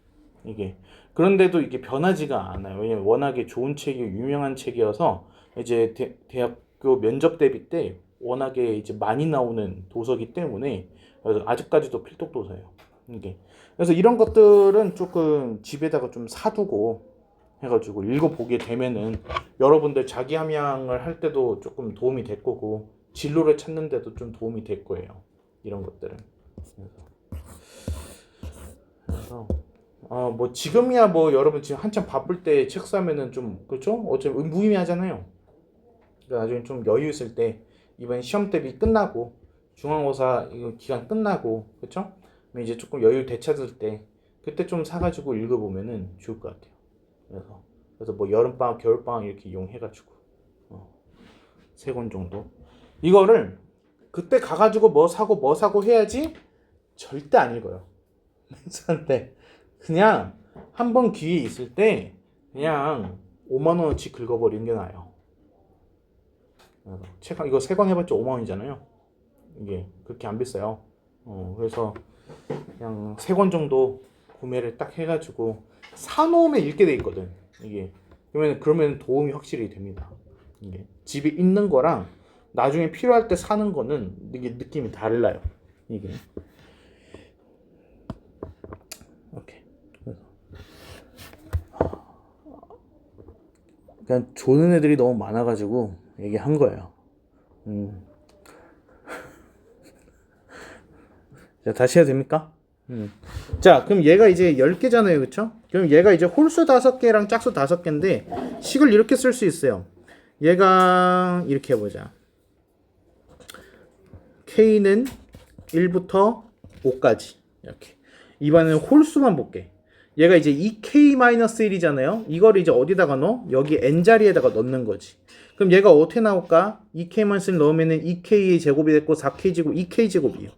이게. 그런데도 이게 변하지가 않아요. 왜냐면 워낙에 좋은 책이 유명한 책이어서 이제 대학교 면접 대비 때 워낙에 이제 많이 나오는 도서기 때문에 그래서 아직까지도 필독 도서예요. 이게. 그래서 이런 것들은 조금 집에다가 좀 사두고 해가지고 읽어보게 되면은 여러분들 자기 함양을 할 때도 조금 도움이 될 거고 진로를 찾는 데도 좀 도움이 될 거예요. 이런 것들은. 그래서 뭐 지금이야 뭐 여러분 지금 한참 바쁠 때 책 사면은 좀 그렇죠? 어차피 무의미하잖아요. 그러니까 나중에 좀 여유 있을 때 이번 시험 대비 끝나고 중간고사 이거 기간 끝나고 그렇죠? 이제 조금 여유 되찾을 때 그때 좀 사가지고 읽어보면은 좋을 것 같아요. 그래서 뭐 여름방학, 겨울방학 이렇게 이용해가지고 3권 정도. 이거를 그때 가가지고 뭐 사고 해야지 절대 안 읽어요. 멘사인데 그냥 한번 기회 있을 때 그냥 5만 원어치 긁어버리는 게 나아요. 책 이거 3권 해봤자 5만 원이잖아요. 이게 그렇게 안 비싸요. 그래서 그냥 3권 정도 구매를 딱 해가지고 사놓으면 읽게 돼 있거든. 이게 그러면 도움이 확실히 됩니다. 이게 집에 있는 거랑 나중에 필요할 때 사는 거는 이게 느낌이 달라요. 이게 오케이. 그냥 조는 애들이 너무 많아가지고 얘기한 거예요. 자, 다시 해도 됩니까? 자, 그럼 얘가 이제 10개잖아요. 그쵸? 그럼 얘가 이제 홀수 5개랑 짝수 5개인데 식을 이렇게 쓸 수 있어요. 얘가 이렇게 해보자. K는 1부터 5까지 이렇게. 이번에는 홀수만 볼게. 얘가 이제 2K-1이잖아요. 이걸 이제 어디다가 넣어? 여기 N자리에다가 넣는 거지. 그럼 얘가 어떻게 나올까? 2K-1 넣으면은 2K의 제곱이 됐고 4K 제곱 2K 제곱이에요.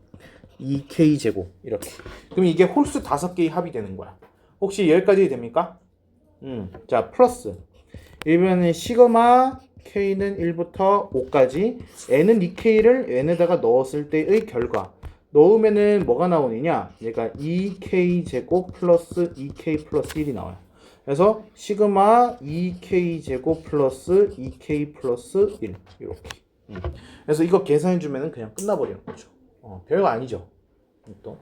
2K 제곱 이렇게. 그럼 이게 홀수 5개의 합이 되는 거야. 혹시 여기까지 됩니까? 자, 플러스. 이번에는 시그마 K는 1부터 5까지 N은 2K를 N에다가 넣었을 때의 결과. 넣으면은 뭐가 나오느냐? 얘가 2K 제곱 플러스 2K 플러스 1이 나와요. 그래서 시그마 2K 제곱 플러스 2K 플러스 1 이렇게. 그래서 이거 계산해 주면은 그냥 끝나버리는 거죠. 별거 아니죠. 또.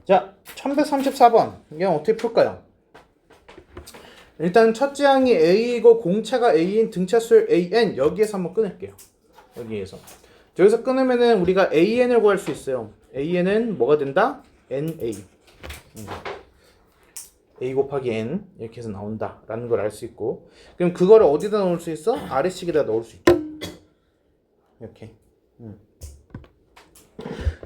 자, 1134번. 이건 어떻게 풀까요? 일단 첫째 항이 A이고 공차가 A인 등차수열 AN 여기에서 한번 끊을게요. 여기에서 끊으면은 우리가 AN을 구할 수 있어요. AN은 뭐가 된다? NA. A 곱하기 N 이렇게 해서 나온다 라는 걸 알 수 있고, 그럼 그거를 어디다 넣을 수 있어? 아래식에다 넣을 수 있죠. 이렇게.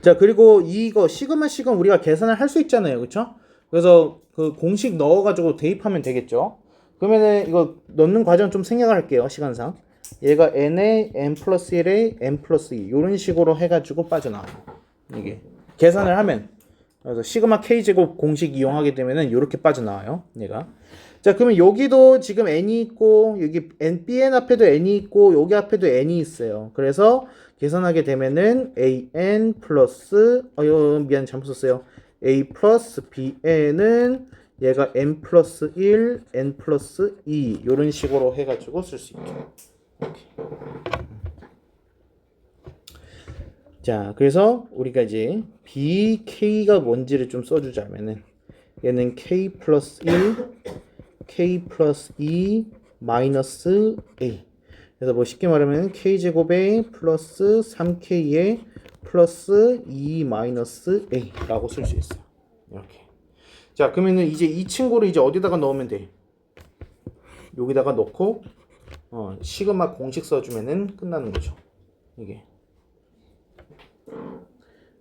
자, 그리고 이거 시그마 우리가 계산을 할 수 있잖아요. 그쵸? 그래서 그 공식 넣어가지고 대입하면 되겠죠. 그러면은 이거 넣는 과정 좀 생략할게요. 시간상. 얘가 n에 n 플러스 1에 n 플러스 2 이런 식으로 해가지고 빠져나와요. 이게 계산을 하면. 그래서 시그마 k제곱 공식 이용하게 되면은 이렇게 빠져나와요. 얘가. 자, 그러면 여기도 지금 n이 있고 여기 bn 앞에도 n이 있고 여기 앞에도 n이 있어요. 그래서 계산하게 되면은 an 플러스 미안 잘못 썼어요. a 플러스 bn은 얘가 n 플러스 1, n 플러스 2 이런 식으로 해가지고 쓸 수 있죠. 이렇게. 자, 그래서 우리가 이제 bk가 뭔지를 좀 써주자면은 얘는 k 플러스 1, k 플러스 2 마이너스 a. 그래서 뭐 쉽게 말하면 k제곱에 플러스 3k에 플러스 2 마이너스 a라고 쓸 수 있어요. 이렇게. 자, 그러면은 이제 이 친구를 이제 어디다가 넣으면 돼? 여기다가 넣고 시그마 공식 써주면은 끝나는 거죠. 이게.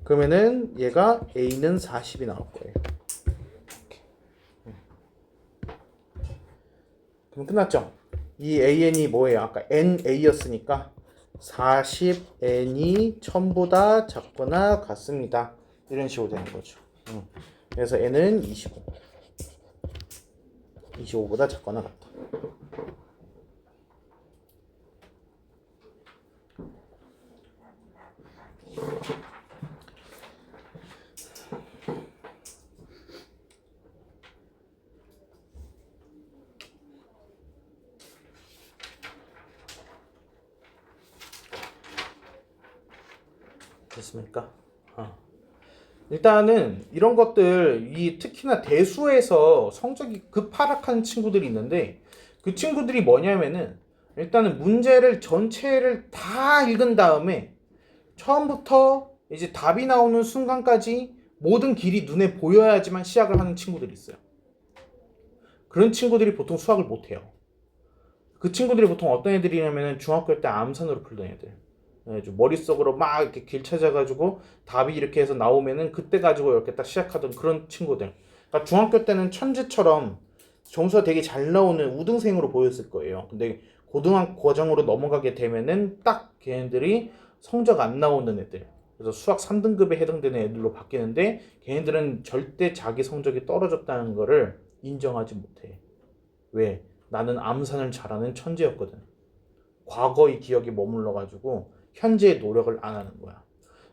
그러면은 얘가 a는 40이 나올 거예요. 이렇게. 그럼 끝났죠? 이 an이 뭐예요? 아까 na였으니까 40n이 1000보다 작거나 같습니다. 이런 식으로 되는 거죠. 그래서 n은 25. 25보다 작거나 같다. 됐습니까? 일단은 이런 것들 특히나 대수에서 성적이 급하락하는 친구들이 있는데 그 친구들이 뭐냐면은 일단은 문제를 전체를 다 읽은 다음에 처음부터 이제 답이 나오는 순간까지 모든 길이 눈에 보여야지만 시작을 하는 친구들이 있어요. 그런 친구들이 보통 수학을 못해요. 그 친구들이 보통 어떤 애들이냐면 중학교 때 암산으로 풀던 애들. 좀 머릿속으로 막 이렇게 길 찾아가지고 답이 이렇게 해서 나오면은 그때 가지고 이렇게 딱 시작하던 그런 친구들. 그러니까 중학교 때는 천재처럼 점수가 되게 잘 나오는 우등생으로 보였을 거예요. 근데 고등학교 과정으로 넘어가게 되면은 딱 걔네들이 성적 안 나오는 애들. 그래서 수학 3등급에 해당되는 애들로 바뀌는데 걔네들은 절대 자기 성적이 떨어졌다는 거를 인정하지 못해. 왜? 나는 암산을 잘하는 천재였거든. 과거의 기억이 머물러가지고 현재의 노력을 안 하는 거야.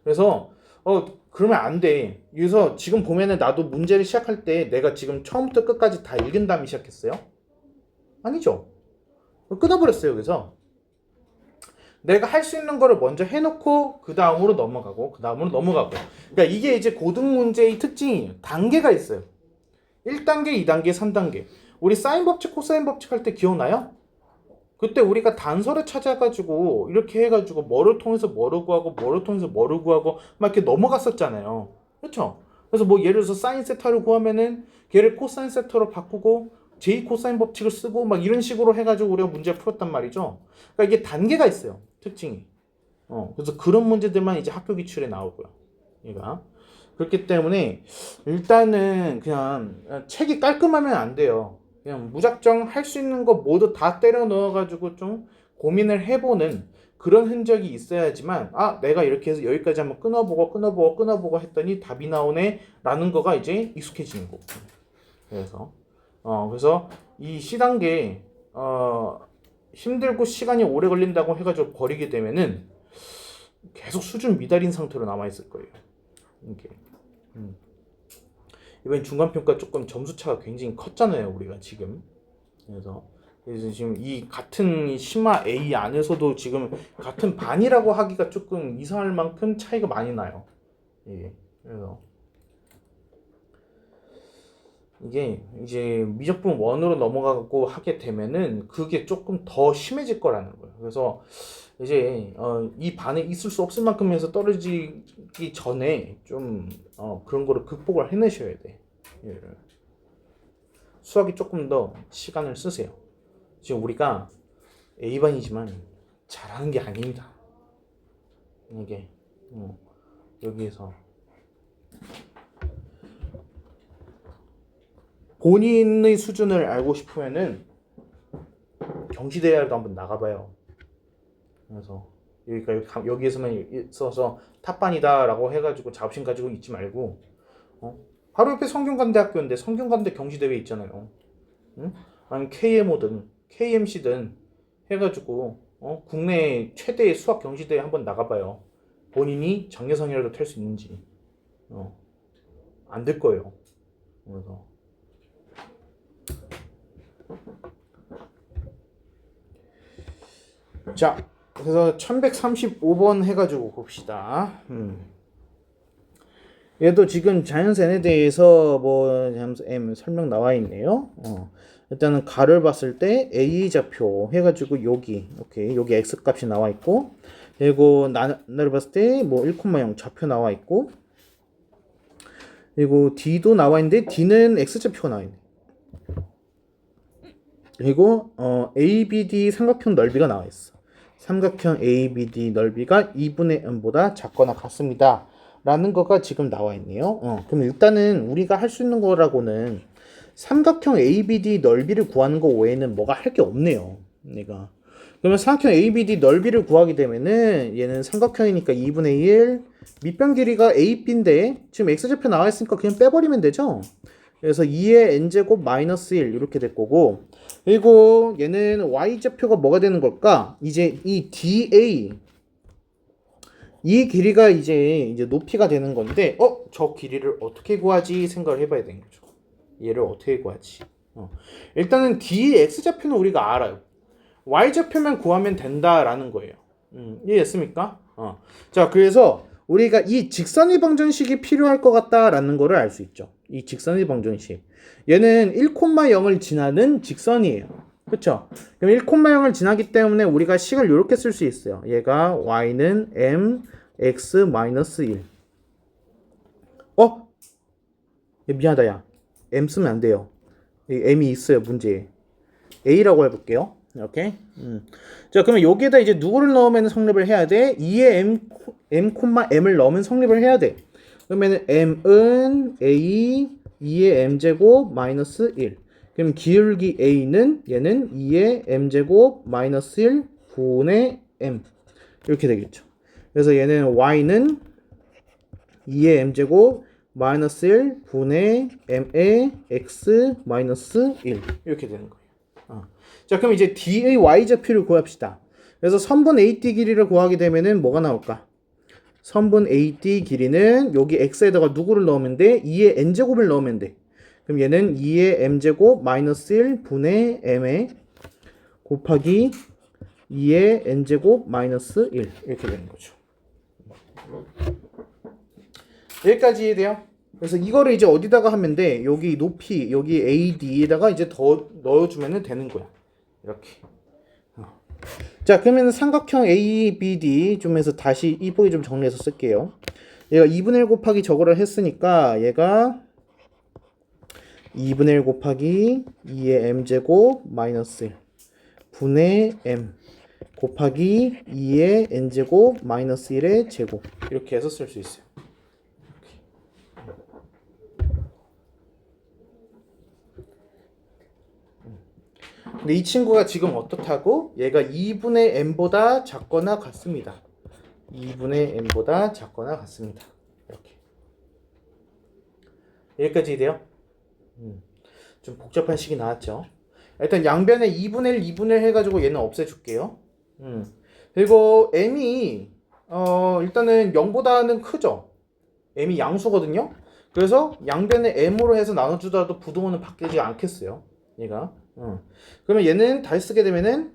그래서 그러면 안 돼. 그래서 지금 보면은 나도 문제를 시작할 때 내가 지금 처음부터 끝까지 다 읽은 다음에 시작했어요? 아니죠. 끊어버렸어요. 그래서 내가 할 수 있는 거를 먼저 해놓고 그 다음으로 넘어가고 그 다음으로 넘어가고. 그러니까 이게 이제 고등 문제의 특징이에요. 단계가 있어요. 1단계, 2단계, 3단계. 우리 사인 법칙, 코사인 법칙 할 때 기억나요? 그때 우리가 단서를 찾아가지고 이렇게 해가지고 뭐를 통해서 뭐를 구하고 뭐를 통해서 뭐를 구하고 막 이렇게 넘어갔었잖아요. 그렇죠? 그래서 뭐 예를 들어서 사인 세타를 구하면은 걔를 코사인 세타로 바꾸고 j 코사인 법칙을 쓰고 막 이런 식으로 해가지고 우리가 문제를 풀었단 말이죠. 그러니까 이게 단계가 있어요. 특징이. 그래서 그런 문제들만 이제 학교 기출에 나오고요. 얘가. 그렇기 때문에 일단은 그냥 책이 깔끔하면 안 돼요. 그냥 무작정 할 수 있는 거 모두 다 때려 넣어가지고 좀 고민을 해보는 그런 흔적이 있어야지만 내가 이렇게 해서 여기까지 한번 끊어보고 했더니 답이 나오네 라는 거가 이제 익숙해지는 거고. 그래서 이 C단계 힘들고 시간이 오래 걸린다고 해가지고 버리게 되면은 계속 수준 미달인 상태로 남아있을 거예요. 이렇게. 이번 중간평가 조금 점수차가 굉장히 컸잖아요, 우리가 지금. 그래서 지금 이 같은 심화 A 안에서도 지금 같은 반이라고 하기가 조금 이상할 만큼 차이가 많이 나요. 예. 그래서 이게 이제 미적분 1으로 넘어가고 하게 되면은 그게 조금 더 심해질 거라는 거예요. 그래서 이제 이 반에 있을 수 없을 만큼 해서 떨어지기 전에 좀 그런 거를 극복을 해내셔야 돼. 예. 수학이 조금 더 시간을 쓰세요. 지금 우리가 A반이지만 잘하는 게 아닙니다. 이게 여기에서 본인의 수준을 알고 싶으면은 경시대회도 한번 나가봐요. 그래서 여기에서만 있어서 탑반이다라고 해가지고 자부심 가지고 있지 말고 바로 옆에 성균관대학교인데 성균관대 경시대회 있잖아요. 응? 아니면 KMO든 KMC든 해가지고 국내 최대의 수학 경시대회 한번 나가봐요. 본인이 장려상이라도 탈 수 있는지 안 될 거예요. 그래서 자, 그래서 1135번 해가지고 봅시다. 얘도 지금 자연세에 대해서 M 설명 나와 있네요. 일단은 가를 봤을 때 A 좌표 해가지고 여기 X 값이 나와 있고, 그리고 나를 봤을 때 1,0 좌표 나와 있고, 그리고 D도 나와 있는데 D는 X 좌표가 나와 있네. 그리고 ABD 삼각형 넓이가 나와 있어. 삼각형 ABD 넓이가 2분의 n보다 작거나 같습니다. 라는 거가 지금 나와 있네요. 그럼 일단은 우리가 할 수 있는 거라고는 삼각형 ABD 넓이를 구하는 거 외에는 뭐가 할 게 없네요. 내가. 그러면 삼각형 ABD 넓이를 구하게 되면은 얘는 삼각형이니까 2분의 1, 밑변 길이가 AB인데 지금 X좌표 나와 있으니까 그냥 빼버리면 되죠. 그래서 2의 n제곱 마이너스 1 이렇게 될 거고, 그리고 얘는 y좌표가 뭐가 되는 걸까? 이제 이 DA 이 길이가 이제 높이가 되는 건데 저 길이를 어떻게 구하지 생각을 해봐야 되는 거죠. 얘를 어떻게 구하지? 일단은 D의 X좌표는 우리가 알아요. Y좌표만 구하면 된다라는 거예요. 이해했습니까? 자, 그래서 우리가 이 직선의 방정식이 필요할 것 같다라는 거를 알 수 있죠. 이 직선의 방정식. 얘는 1,0을 지나는 직선이에요. 그쵸? 그럼 1,0을 지나기 때문에 우리가 식을 이렇게 쓸 수 있어요. 얘가 y는 mx-1. 야, 미안하다, 야. m 쓰면 안 돼요. m이 있어요, 문제에. a라고 해볼게요. 이렇게. 자, 그러면 여기에다 이제 누구를 넣으면 성립을 해야 돼? 2의 m을 넣으면 성립을 해야 돼. 그러면 m은 a 2의 m제곱 마이너스 1. 그럼 기울기 a는 얘는 2의 m제곱 마이너스 1 분의 m. 이렇게 되겠죠. 그래서 얘는 y는 2의 m제곱 마이너스 1 분의 m의 x 마이너스 1. 이렇게 되는 거예요. 자, 그럼 이제 D의 y좌표를 구합시다. 그래서 선분 AD 길이를 구하게 되면은 뭐가 나올까? 선분 AD 길이는 여기 x에다가 누구를 넣으면 돼? 2의 n제곱을 넣으면 돼. 그럼 얘는 2의 m제곱 마이너스 1 분의 m에 곱하기 2의 n제곱 마이너스 1 이렇게 되는 거죠. 여기까지 이해돼요? 그래서 이거를 이제 어디다가 하면 돼? 여기 높이, 여기 AD에다가 이제 더 넣어주면 되는 거야. 이렇게. 자, 그러면 삼각형 ABD 좀 해서 다시 이쁘게 좀 정리해서 쓸게요. 얘가 2분의 1 곱하기 저거를 했으니까 얘가 2분의 1 곱하기 2의 m제곱 마이너스 1 분의 m 곱하기 2의 n제곱 마이너스 1의 제곱 이렇게 해서 쓸 수 있어요. 근데 이 친구가 지금 어떻다고? 얘가 2분의 m보다 작거나 같습니다. 2분의 m보다 작거나 같습니다. 이렇게. 여기까지 돼요? 좀 복잡한 식이 나왔죠. 일단 양변에 2분의 1, 2분의 1 해가지고 얘는 없애줄게요. 그리고 m이 일단은 0보다는 크죠. m이 양수거든요. 그래서 양변에 m으로 해서 나눠주더라도 부동호는 바뀌지 않겠어요. 얘가. 그러면 얘는 다시 쓰게 되면은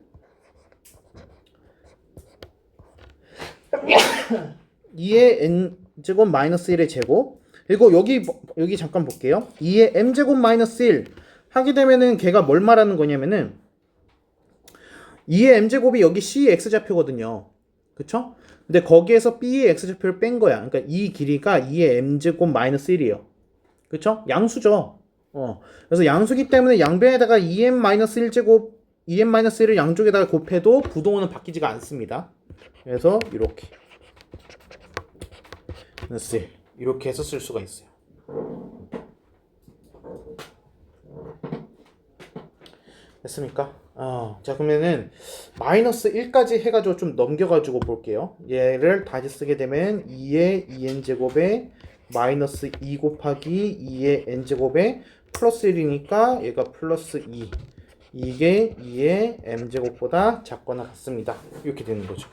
2의 n제곱 마이너스 1의 제곱 그리고 여기 잠깐 볼게요. 2의 m제곱 마이너스 1 하게 되면은 걔가 뭘 말하는 거냐면은 2의 m제곱이 여기 C의 x좌표거든요. 그쵸? 근데 거기에서 B의 x좌표를 뺀 거야. 그러니까 이 길이가 2의 m제곱 마이너스 1이에요. 그쵸? 양수죠. 그래서 양수기 때문에 양변에다가 2m-1제곱 2m-1을 양쪽에다가 곱해도 부동호는 바뀌지가 않습니다. 그래서 이렇게 이렇게 해서 쓸 수가 있어요. 됐습니까? 자, 그러면은 마이너스 1까지 해가지고 좀 넘겨가지고 볼게요. 얘를 다시 쓰게 되면 2의 2n제곱에 마이너스 2 곱하기 2의 n제곱에 플러스 1이니까 얘가 플러스 2. 이게 2의 m제곱보다 작거나 같습니다. 이렇게 되는 거죠.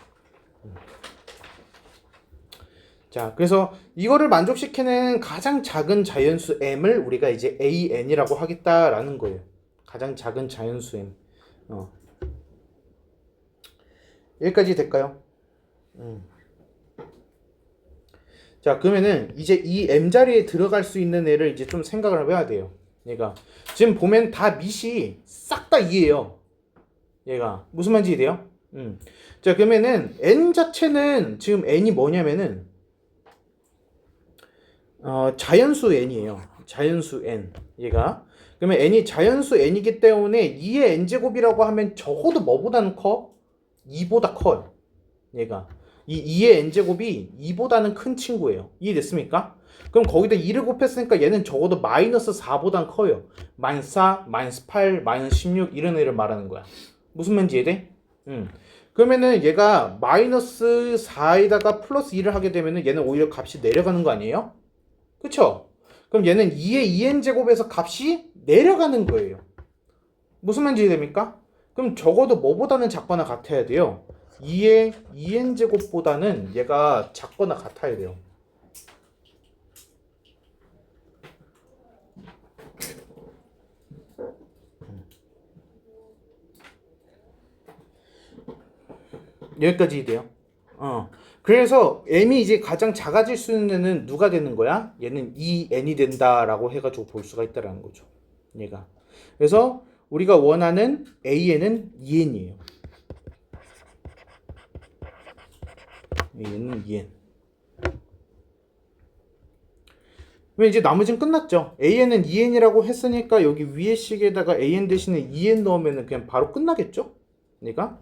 자, 그래서 이거를 만족시키는 가장 작은 자연수 m을 우리가 이제 an이라고 하겠다라는 거예요. 가장 작은 자연수 m. 여기까지 될까요? 자, 그러면은 이제 이 m 자리에 들어갈 수 있는 애를 이제 좀 생각을 해봐야 돼요. 얘가 지금 보면 다 밑이 싹 다 2예요. 얘가 무슨 말인지 이해돼요? 자, 그러면은 n 자체는 지금 n이 뭐냐면은 자연수 n이에요. 자연수 n. 얘가 그러면 n이 자연수 n이기 때문에 2의 n제곱이라고 하면 적어도 뭐보다는 커? 2보다 커요. 얘가 이 2의 n제곱이 2보다는 큰 친구예요. 이해됐습니까? 그럼 거기다 2를 곱했으니까 얘는 적어도 마이너스 4보단 커요. 마이너스 4, 마이너스 8, 마이너스 16 이런 애를 말하는 거야. 무슨 말인지 이해돼? 그러면은 얘가 마이너스 4에다가 플러스 2를 하게 되면은 얘는 오히려 값이 내려가는 거 아니에요? 그쵸? 그럼 얘는 2의 2n제곱에서 값이 내려가는 거예요. 무슨 말인지 이해됩니까? 그럼 적어도 뭐보다는 작거나 같아야 돼요. 2의 2n제곱보다는 얘가 작거나 같아야 돼요. 여기까지 돼요. 그래서 m이 이제 가장 작아질 수 있는 애는 누가 되는 거야? 얘는 2n이 된다라고 해가지고 볼 수가 있다라는 거죠. 얘가. 그래서 우리가 원하는 AN은 2N이에요. AN은 2N. 그러면 이제 나머지는 끝났죠. AN은 2N이라고 했으니까 여기 위에 식에다가 AN 대신에 2N 넣으면 그냥 바로 끝나겠죠? 그러니까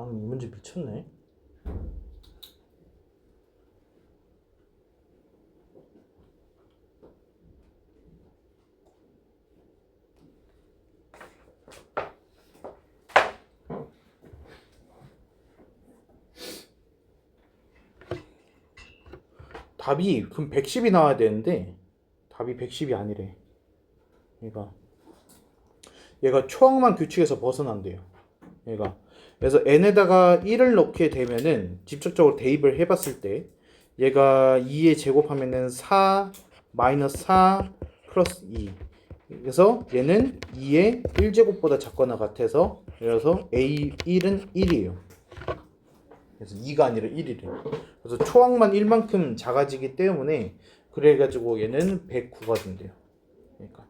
이 문제 미쳤네. 답이 그럼 110이 나와야 되는데 답이 110이 아니래. 얘가 초항만 규칙에서 벗어난대요. 그래서 n에다가 1을 넣게 되면은 직접적으로 대입을 해봤을 때 얘가 2에 제곱하면은 4 마이너스 4 플러스 2. 그래서 얘는 2의 1제곱보다 작거나 같아서 그래서 A1은 1이에요. 그래서 2가 아니라 1이래요. 그래서 초항만 1만큼 작아지기 때문에 그래가지고 얘는 109가 된대요. 그러니까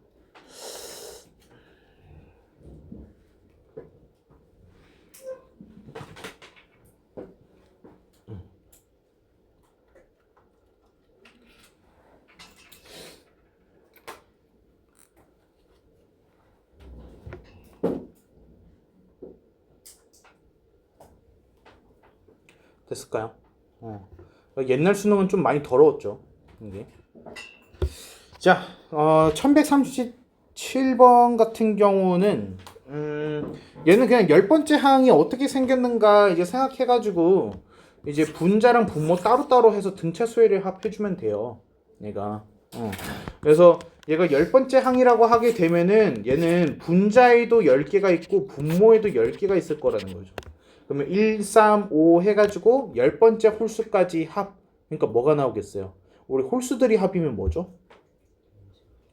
됐을까요? 옛날 수능은 좀 많이 더러웠죠. 이게. 자, 1137번 같은 경우는 얘는 그냥 10번째 항이 어떻게 생겼는가 이제 생각해가지고 이제 분자랑 분모 따로따로 해서 등차 수열을 합해주면 돼요. 얘가. 그래서 얘가 10번째 항이라고 하게 되면은 얘는 분자에도 10개가 있고 분모에도 10개가 있을 거라는 거죠. 그러면 1, 3, 5 해가지고 10번째 홀수까지 합. 그러니까 뭐가 나오겠어요? 우리 홀수들이 합이면 뭐죠?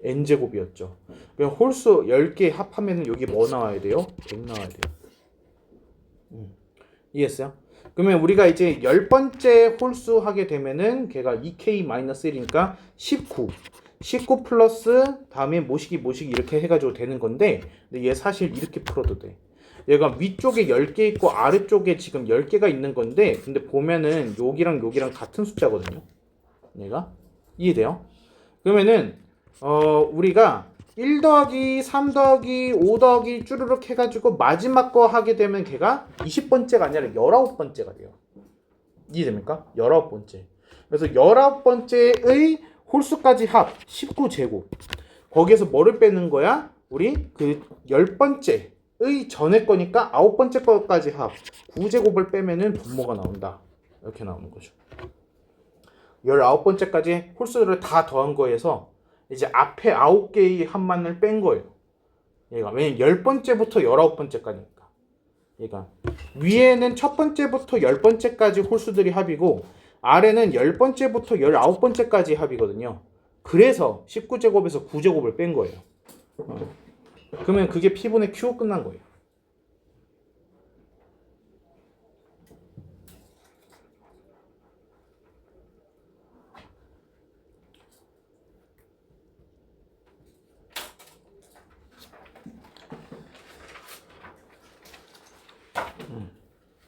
n제곱이었죠. 그럼 홀수 10개 합하면 여기 뭐 나와야 돼요? 100 나와야 돼요. 이해했어요? 그러면 우리가 이제 10번째 홀수 하게 되면은 걔가 2k-1이니까 19. 19 플러스 다음에 모시기 이렇게 해가지고 되는 건데 근데 얘 사실 이렇게 풀어도 돼. 얘가 위쪽에 10개 있고 아래쪽에 지금 10개가 있는 건데 근데 보면은 여기랑 같은 숫자거든요. 얘가 이해돼요? 그러면은 우리가 1 더하기 3 더하기 5 더하기 쭈르륵 해가지고 마지막 거 하게 되면 걔가 20번째가 아니라 19번째가 돼요. 이해됩니까? 19번째. 그래서 19번째의 홀수까지 합 19제곱. 거기에서 뭐를 빼는 거야? 우리 그 10번째 의 전에 거니까 9번째 거까지 합 9제곱을 빼면은 분모가 나온다. 이렇게 나오는 거죠. 19번째까지 홀수들을 다 더한 거에서 이제 앞에 9개의 합만을 뺀 거예요. 얘가 왜냐면 10번째부터 19번째까지니까. 얘가 위에는 첫 번째부터 10번째까지 홀수들이 합이고 아래는 10번째부터 19번째까지 합이거든요. 그래서 19제곱에서 9제곱을 뺀 거예요. 그러면 그게 P분의 Q 끝난 거예요.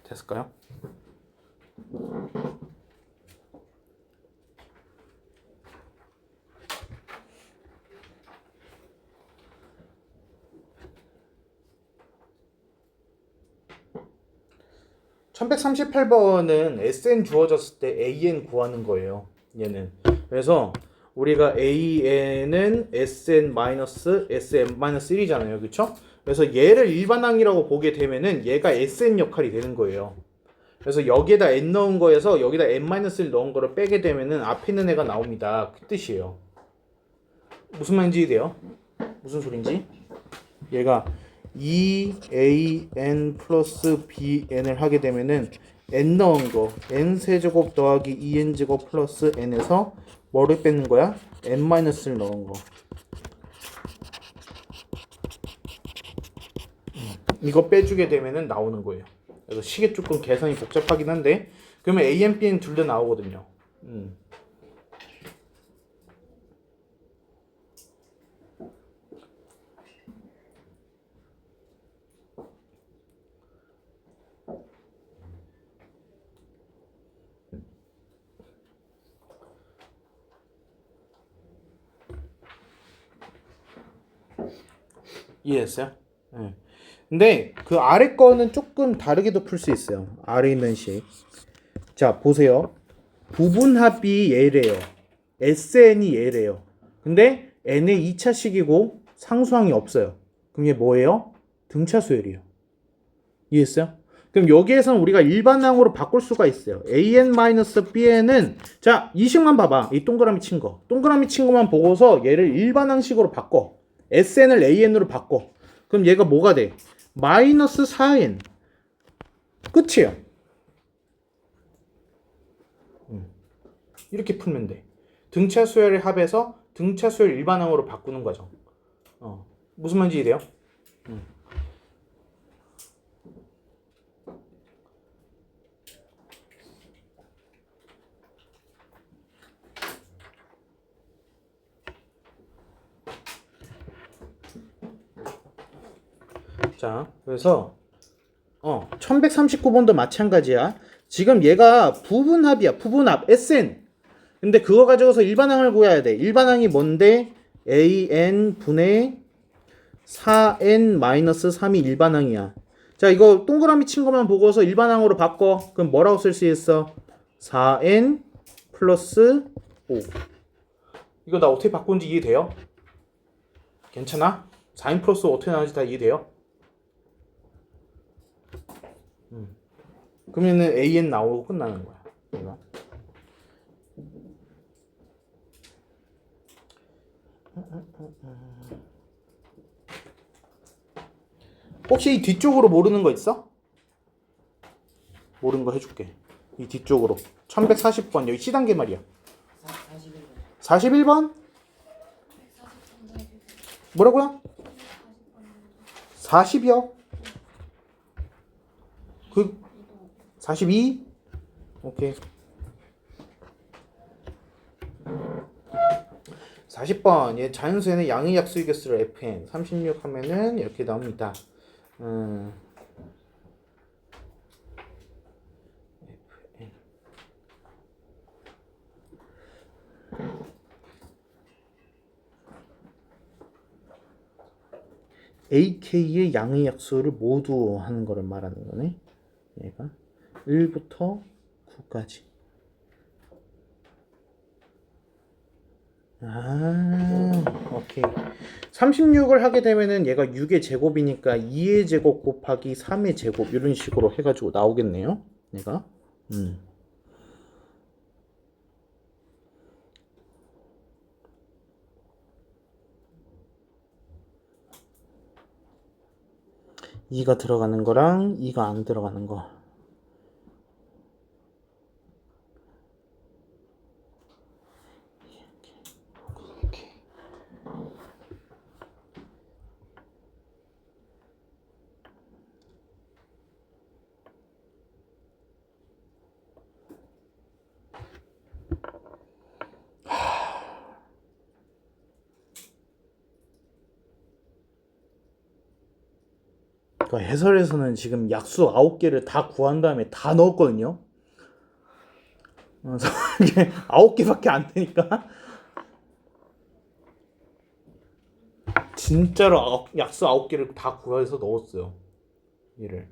됐을까요? (1138번은) SN 주어졌을 때 AN 구하는 거예요. 얘는 그래서 우리가 AN은 SN-SM-1이잖아요. 그쵸? 그래서 얘를 일반항이라고 보게 되면은 얘가 SN 역할이 되는 거예요. 그래서 여기에다 N 넣은 거에서 여기다 N-1 넣은 거를 빼게 되면은 앞에 있는 애가 나옵니다. 그 뜻이에요. 무슨 말인지 이해돼요? 무슨 소린지? 얘가 2an 플러스 bn을 하게 되면은 n 넣은 거 n 세제곱 더하기 2n 제곱 플러스 n에서 뭐를 뺏는 거야? n 마이너스를 넣은 거. 이거 빼주게 되면은 나오는 거예요. 그래서 식이 조금 계산이 복잡하긴 한데 그러면 a, b는 둘 다 나오거든요. 이해했어요? 네. 근데 그 아래 거는 조금 다르게도 풀 수 있어요. 아래 있는 식. 자, 보세요. 부분합이 얘래요. SN이 얘래요. 근데 N의 2차식이고 상수항이 없어요. 그럼 얘 뭐예요? 등차수열이에요. 이해했어요? 그럼 여기에서는 우리가 일반항으로 바꿀 수가 있어요. AN-BN은 자, 이 식만 봐봐. 이 동그라미 친 거. 동그라미 친 것만 보고서 얘를 일반항식으로 바꿔. SN을 AN으로 바꿔. 그럼 얘가 뭐가 돼? 마이너스 4N. 끝이에요. 이렇게 풀면 돼. 등차 수열의 합에서 등차 수열 일반항으로 바꾸는 과정. 무슨 말인지 이해돼요? 자, 그래서 1139번도 마찬가지야. 지금 얘가 부분합이야. 부분합 SN. 근데 그거 가지고서 일반항을 구해야 돼. 일반항이 뭔데? AN 분의 4N-3이 일반항이야. 자, 이거 동그라미 친 것만 보고서 일반항으로 바꿔. 그럼 뭐라고 쓸 수 있어? 4N 플러스 5. 이거 나 어떻게 바꾼지 이해돼요? 괜찮아? 4N 플러스 5 어떻게 나오는지 다 이해돼요? 그러면은 AN 나오고 끝나는 거야. 얘가. 혹시 이 뒤쪽으로 모르는 거 있어? 모르는 거 해줄게. 이 뒤쪽으로 1140번 여기 C단계 말이야. 41번? 뭐라고요? 40이요? 그 42? 오케이. 40번 얘 자연수에는 양의 약수의 개수를 fn 36 하면은 이렇게 나옵니다. fn AK의 양의 약수를 모두 하는 거를 말하는 거네. 얘가 1부터 9까지. 오케이. 36을 하게 되면은 얘가 6의 제곱이니까 2의 제곱 곱하기 3의 제곱 이런 식으로 해가지고 나오겠네요. 얘가. 이가 들어가는 거랑 이가 안 들어가는 거. 그러니까 해설에서는 지금 약수 9개를 다 구한 다음에 다 넣었거든요. 그래서 이게 9개밖에 안 되니까 진짜로 약수 9개를 다 구해서 넣었어요. 얘를.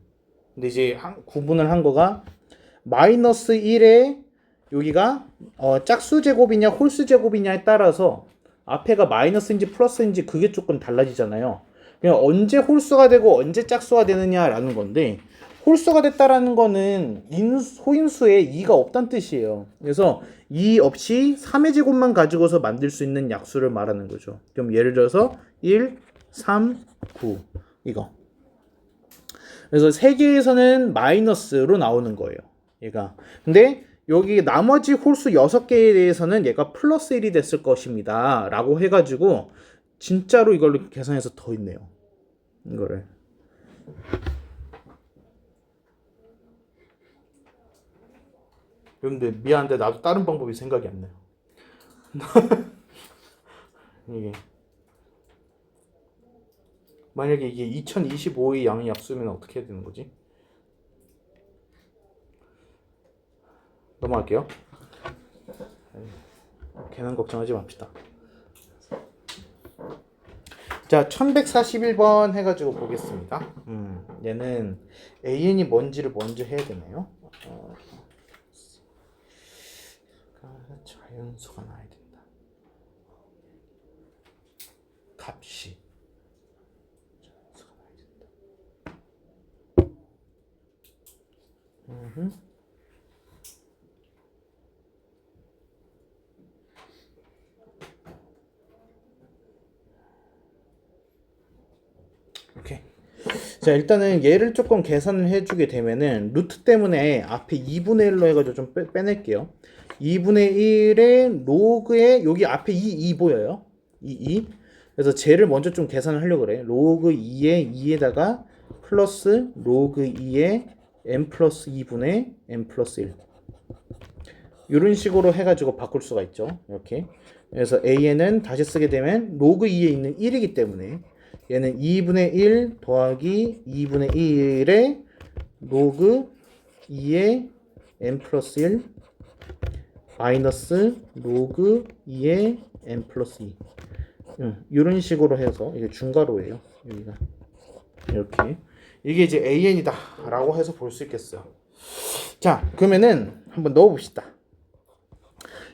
근데 이제 구분을 한 거가 마이너스 1에 여기가 짝수 제곱이냐 홀수 제곱이냐에 따라서 앞에가 마이너스인지 플러스인지 그게 조금 달라지잖아요. 그냥 언제 홀수가 되고 언제 짝수가 되느냐라는 건데 홀수가 됐다라는 거는 소인수에 2가 없다는 뜻이에요. 그래서 2 없이 3의 제곱만 가지고서 만들 수 있는 약수를 말하는 거죠. 그럼 예를 들어서 1, 3, 9 이거. 그래서 세 개에서는 마이너스로 나오는 거예요. 얘가. 근데 여기 나머지 홀수 6개에 대해서는 얘가 플러스 1이 됐을 것입니다. 라고 해가지고 진짜로 이걸로 계산해서 더 있네요. 이거를. 여러분들 미안한데 나도 다른 방법이 생각이 안 나요. 이게 만약에 이게 2025의 양이 약수면 어떻게 해야 되는 거지? 넘어갈게요. 걔는 걱정하지 맙시다. 자, 1141번 해가지고 보겠습니다. 얘는 AN이 뭔지를 먼저 해야 되나요? 자연수가 나와야 된다. 값이 자연수가 나와야 된다. 오케이. 자, 일단은 얘를 조금 계산을 해주게 되면은 루트 때문에 앞에 2분의 1로 해가지고 좀 빼낼게요. 2분의 1의 로그에 여기 앞에 2 보여요. 2. 그래서 쟤를 먼저 좀 계산을 하려고 그래. 로그 2에 2에다가 플러스 로그 2에 n 플러스 2분의 n 플러스 1. 이런 식으로 해가지고 바꿀 수가 있죠. 이렇게. 그래서 an은 다시 쓰게 되면 로그 2에 있는 1이기 때문에 얘는 2분의 1 더하기 2분의 1의 로그 2의 n 플러스 1 마이너스 로그 2의 n 플러스 2 이런 식으로 해서 이게 중괄호예요. 여기가 이렇게 이게 이제 an이다 라고 해서 볼 수 있겠어요. 자, 그러면은 한번 넣어봅시다.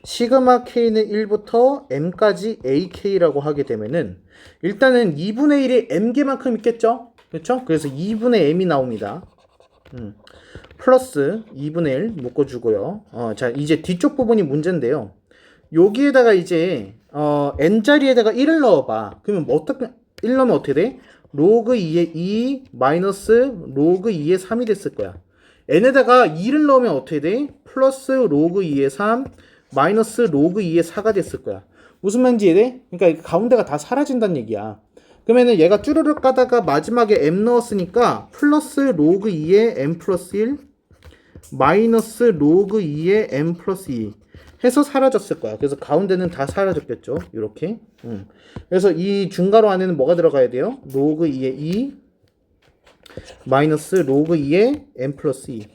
시그마 k는 1부터 m까지 ak라고 하게 되면은 일단은 2분의 1이 m개만큼 있겠죠? 그렇죠? 그래서 2분의 m이 나옵니다. 플러스 2분의 1 묶어주고요. 자, 이제 뒤쪽 부분이 문제인데요. 여기에다가 이제 n자리에다가 1을 넣어봐. 그러면 어떻게 1 넣으면 어떻게 돼? 로그 2의 2 마이너스 로그 2의 3이 됐을 거야. n에다가 2를 넣으면 어떻게 돼? 플러스 로그 2의 3 마이너스 로그 2의 4가 됐을 거야. 무슨 말인지 이해돼? 그러니까 가운데가 다 사라진다는 얘기야. 그러면은 얘가 쭈르륵 가다가 마지막에 m 넣었으니까 플러스 로그 2의 m 플러스 1 마이너스 로그 2의 m 플러스 2 해서 사라졌을 거야. 그래서 가운데는 다 사라졌겠죠. 이렇게. 그래서 이 중괄호 안에는 뭐가 들어가야 돼요? 로그 2의 2 마이너스 로그 2의 m 플러스 2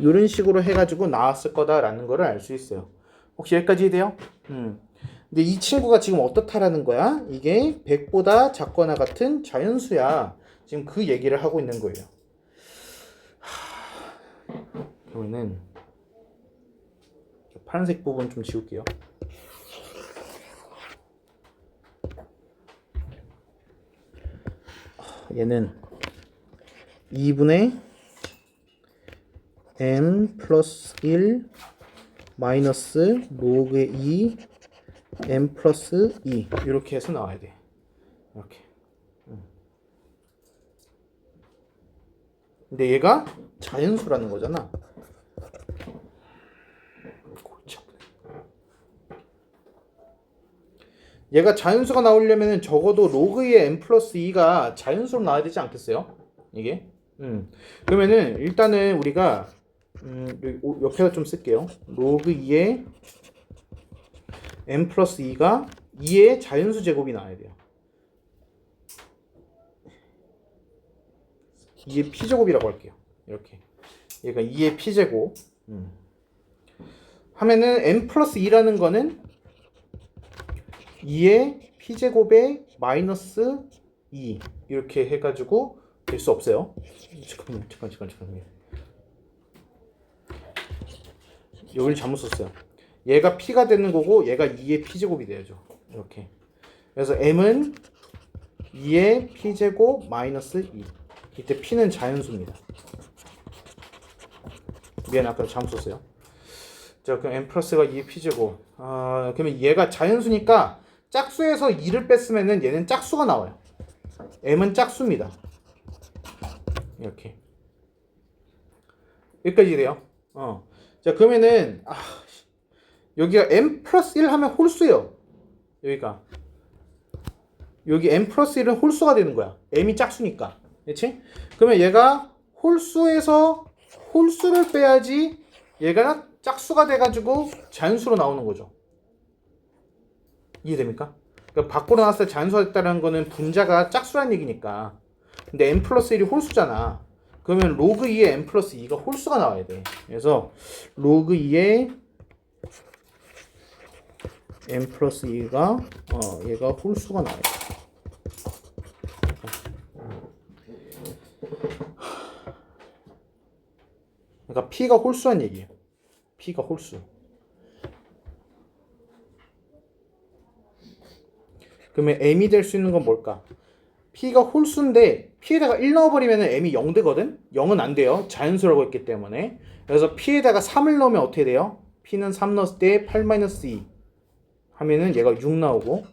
이런 식으로 해가지고 나왔을 거다라는 거를 알 수 있어요. 혹시 여기까지 돼요? 근데 이 친구가 지금 어떻다라는 거야? 이게 100보다 작거나 같은 자연수야. 지금 그 얘기를 하고 있는 거예요. 그러면은 파란색 부분 좀 지울게요. 얘는 2분의 m 플러스 1 마이너스 로그의 2 m 플러스 2 이렇게 해서 나와야 돼. 이렇게. 근데 얘가 자연수라는 거잖아. 얘가 자연수가 나오려면 적어도 로그의 n 플러스 2가 자연수로 나와야 되지 않겠어요? 이게? 그러면은 일단은 우리가 옆에다 좀 쓸게요. 로그 2의 n 플러스 2가 2의 자연수 제곱이 나와야 돼요. 2의 p제곱이라고 할게요. 이렇게. 얘가 2의 p제곱. 하면은 n 플러스 2라는 거는 2의 p제곱에 마이너스 2 이렇게 해가지고 될 수 없어요. 잠깐만요. 여기를 잘못 썼어요. 얘가 p가 되는 거고 얘가 2의 p제곱이 돼야죠. 이렇게. 그래서 m은 2의 p제곱 마이너스 2 이때 P는 자연수입니다. 미안 아까 잘못 썼어요. 자 그럼 n 플러스가 2의 P제곱. 그러면 얘가 자연수니까 짝수에서 2를 뺐으면은 얘는 짝수가 나와요. m은 짝수입니다. 이렇게 여기까지 돼요. 자 그러면은 여기가 m 플러스 1 하면 홀수예요. 여기 m 플러스 1은 홀수가 되는 거야. m이 짝수니까. 그렇지? 그러면 얘가 홀수에서 홀수를 빼야지 얘가 짝수가 돼가지고 자연수로 나오는 거죠. 이해됩니까? 그러니까 밖으로 나왔을 때 자연수가 됐다는 거는 분자가 짝수란 얘기니까. 근데 m 플러스 1이 홀수잖아. 그러면 로그 2의 m 플러스 2가 홀수가 나와야 돼. 그래서 로그 2의 m 플러스 2가 얘가 홀수가 나와요. 그러니까 P가 홀수란 얘기예요. P가 홀수. 그러면 M이 될 수 있는 건 뭘까? P가 홀수인데 P에다가 1 넣어버리면 M이 0 되거든? 0은 안 돼요. 자연수라고 했기 때문에. 그래서 P에다가 3을 넣으면 어떻게 돼요? P는 3 넣었을 때 8-2 하면은 얘가 6 나오고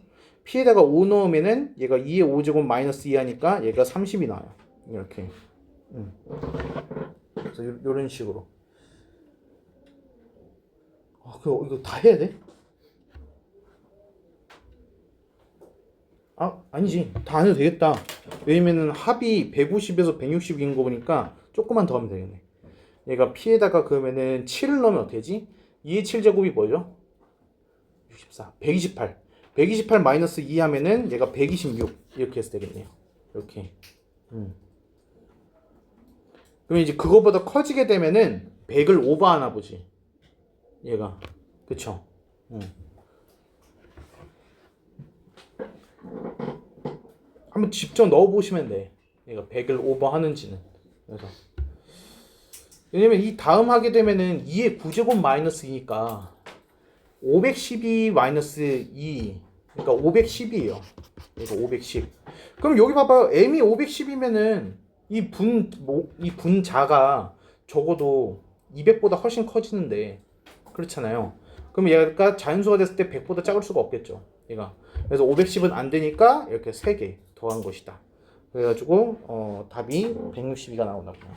P에다가 5 넣으면은 얘가 2의 5제곱 마이너스 2 하니까 얘가 30이 나와요. 이렇게. 그래서 이런 식으로. 이거 다 해야 돼? 아니지. 다 안 해도 되겠다. 왜냐면은 합이 150에서 160인 거 보니까 조금만 더 하면 되겠네. 얘가 P에다가 그러면은 7을 넣으면 어떻게 되지? 2의 7제곱이 뭐죠? 64. 128. 128 마이너스 2 하면은 얘가 126. 이렇게 해서 되겠네요. 이렇게. 그러면 이제 그거보다 커지게 되면은 100을 오버하나 보지. 얘가. 그쵸? 한번 직접 넣어보시면 돼. 얘가 100을 오버하는지는. 그래서. 왜냐면 이 다음 하게 되면은 2의 9제곱 마이너스 2니까 512 마이너스 2. 그러니까 510이에요. 이거 510. 그럼 여기 봐봐요. m이 510이면은 이 분자가 적어도 200보다 훨씬 커지는데 그렇잖아요. 그럼 얘가 자연수가 됐을 때 100보다 작을 수가 없겠죠. 얘가. 그래서 510은 안 되니까 이렇게 3개 더한 것이다. 그래가지고 답이 162가 나온다고요.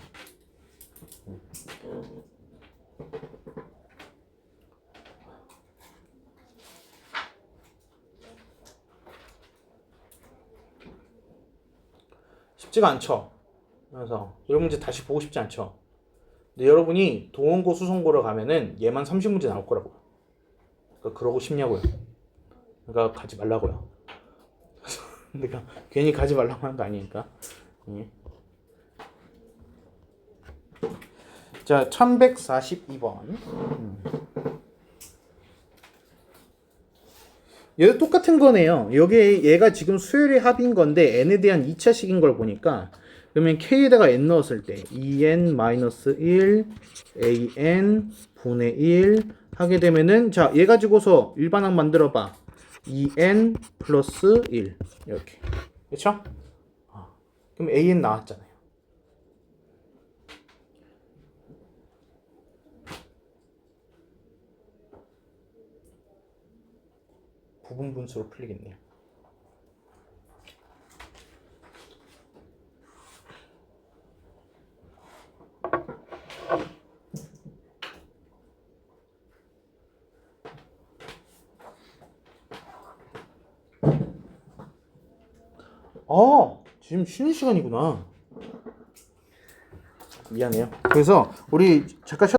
쉽지가 않죠. 그래서 이런 문제 다시 보고 싶지 않죠. 근데 여러분이 동원고 수성고를 가면은 얘만 30문제 나올 거라고요. 그러니까 그러고 싶냐고요. 그러니까 가지 말라고요. 내가 괜히 가지 말라고 하는 거 아니니까. 예. 자, 1142번. 얘도 똑같은 거네요. 여기 얘가 지금 수열의 합인 건데 n에 대한 2차식인 걸 보니까 그러면 k에다가 n 넣었을 때 2n-1 an 분의 1 하게 되면은 자, 얘 가지고서 일반항 만들어 봐. 2n 플러스 1 이렇게. 그렇죠? 그럼 an 나왔잖아요. 부분 분수로 풀리겠네요. 지금 쉬는 시간이구나. 미안해요. 그래서 우리 잠깐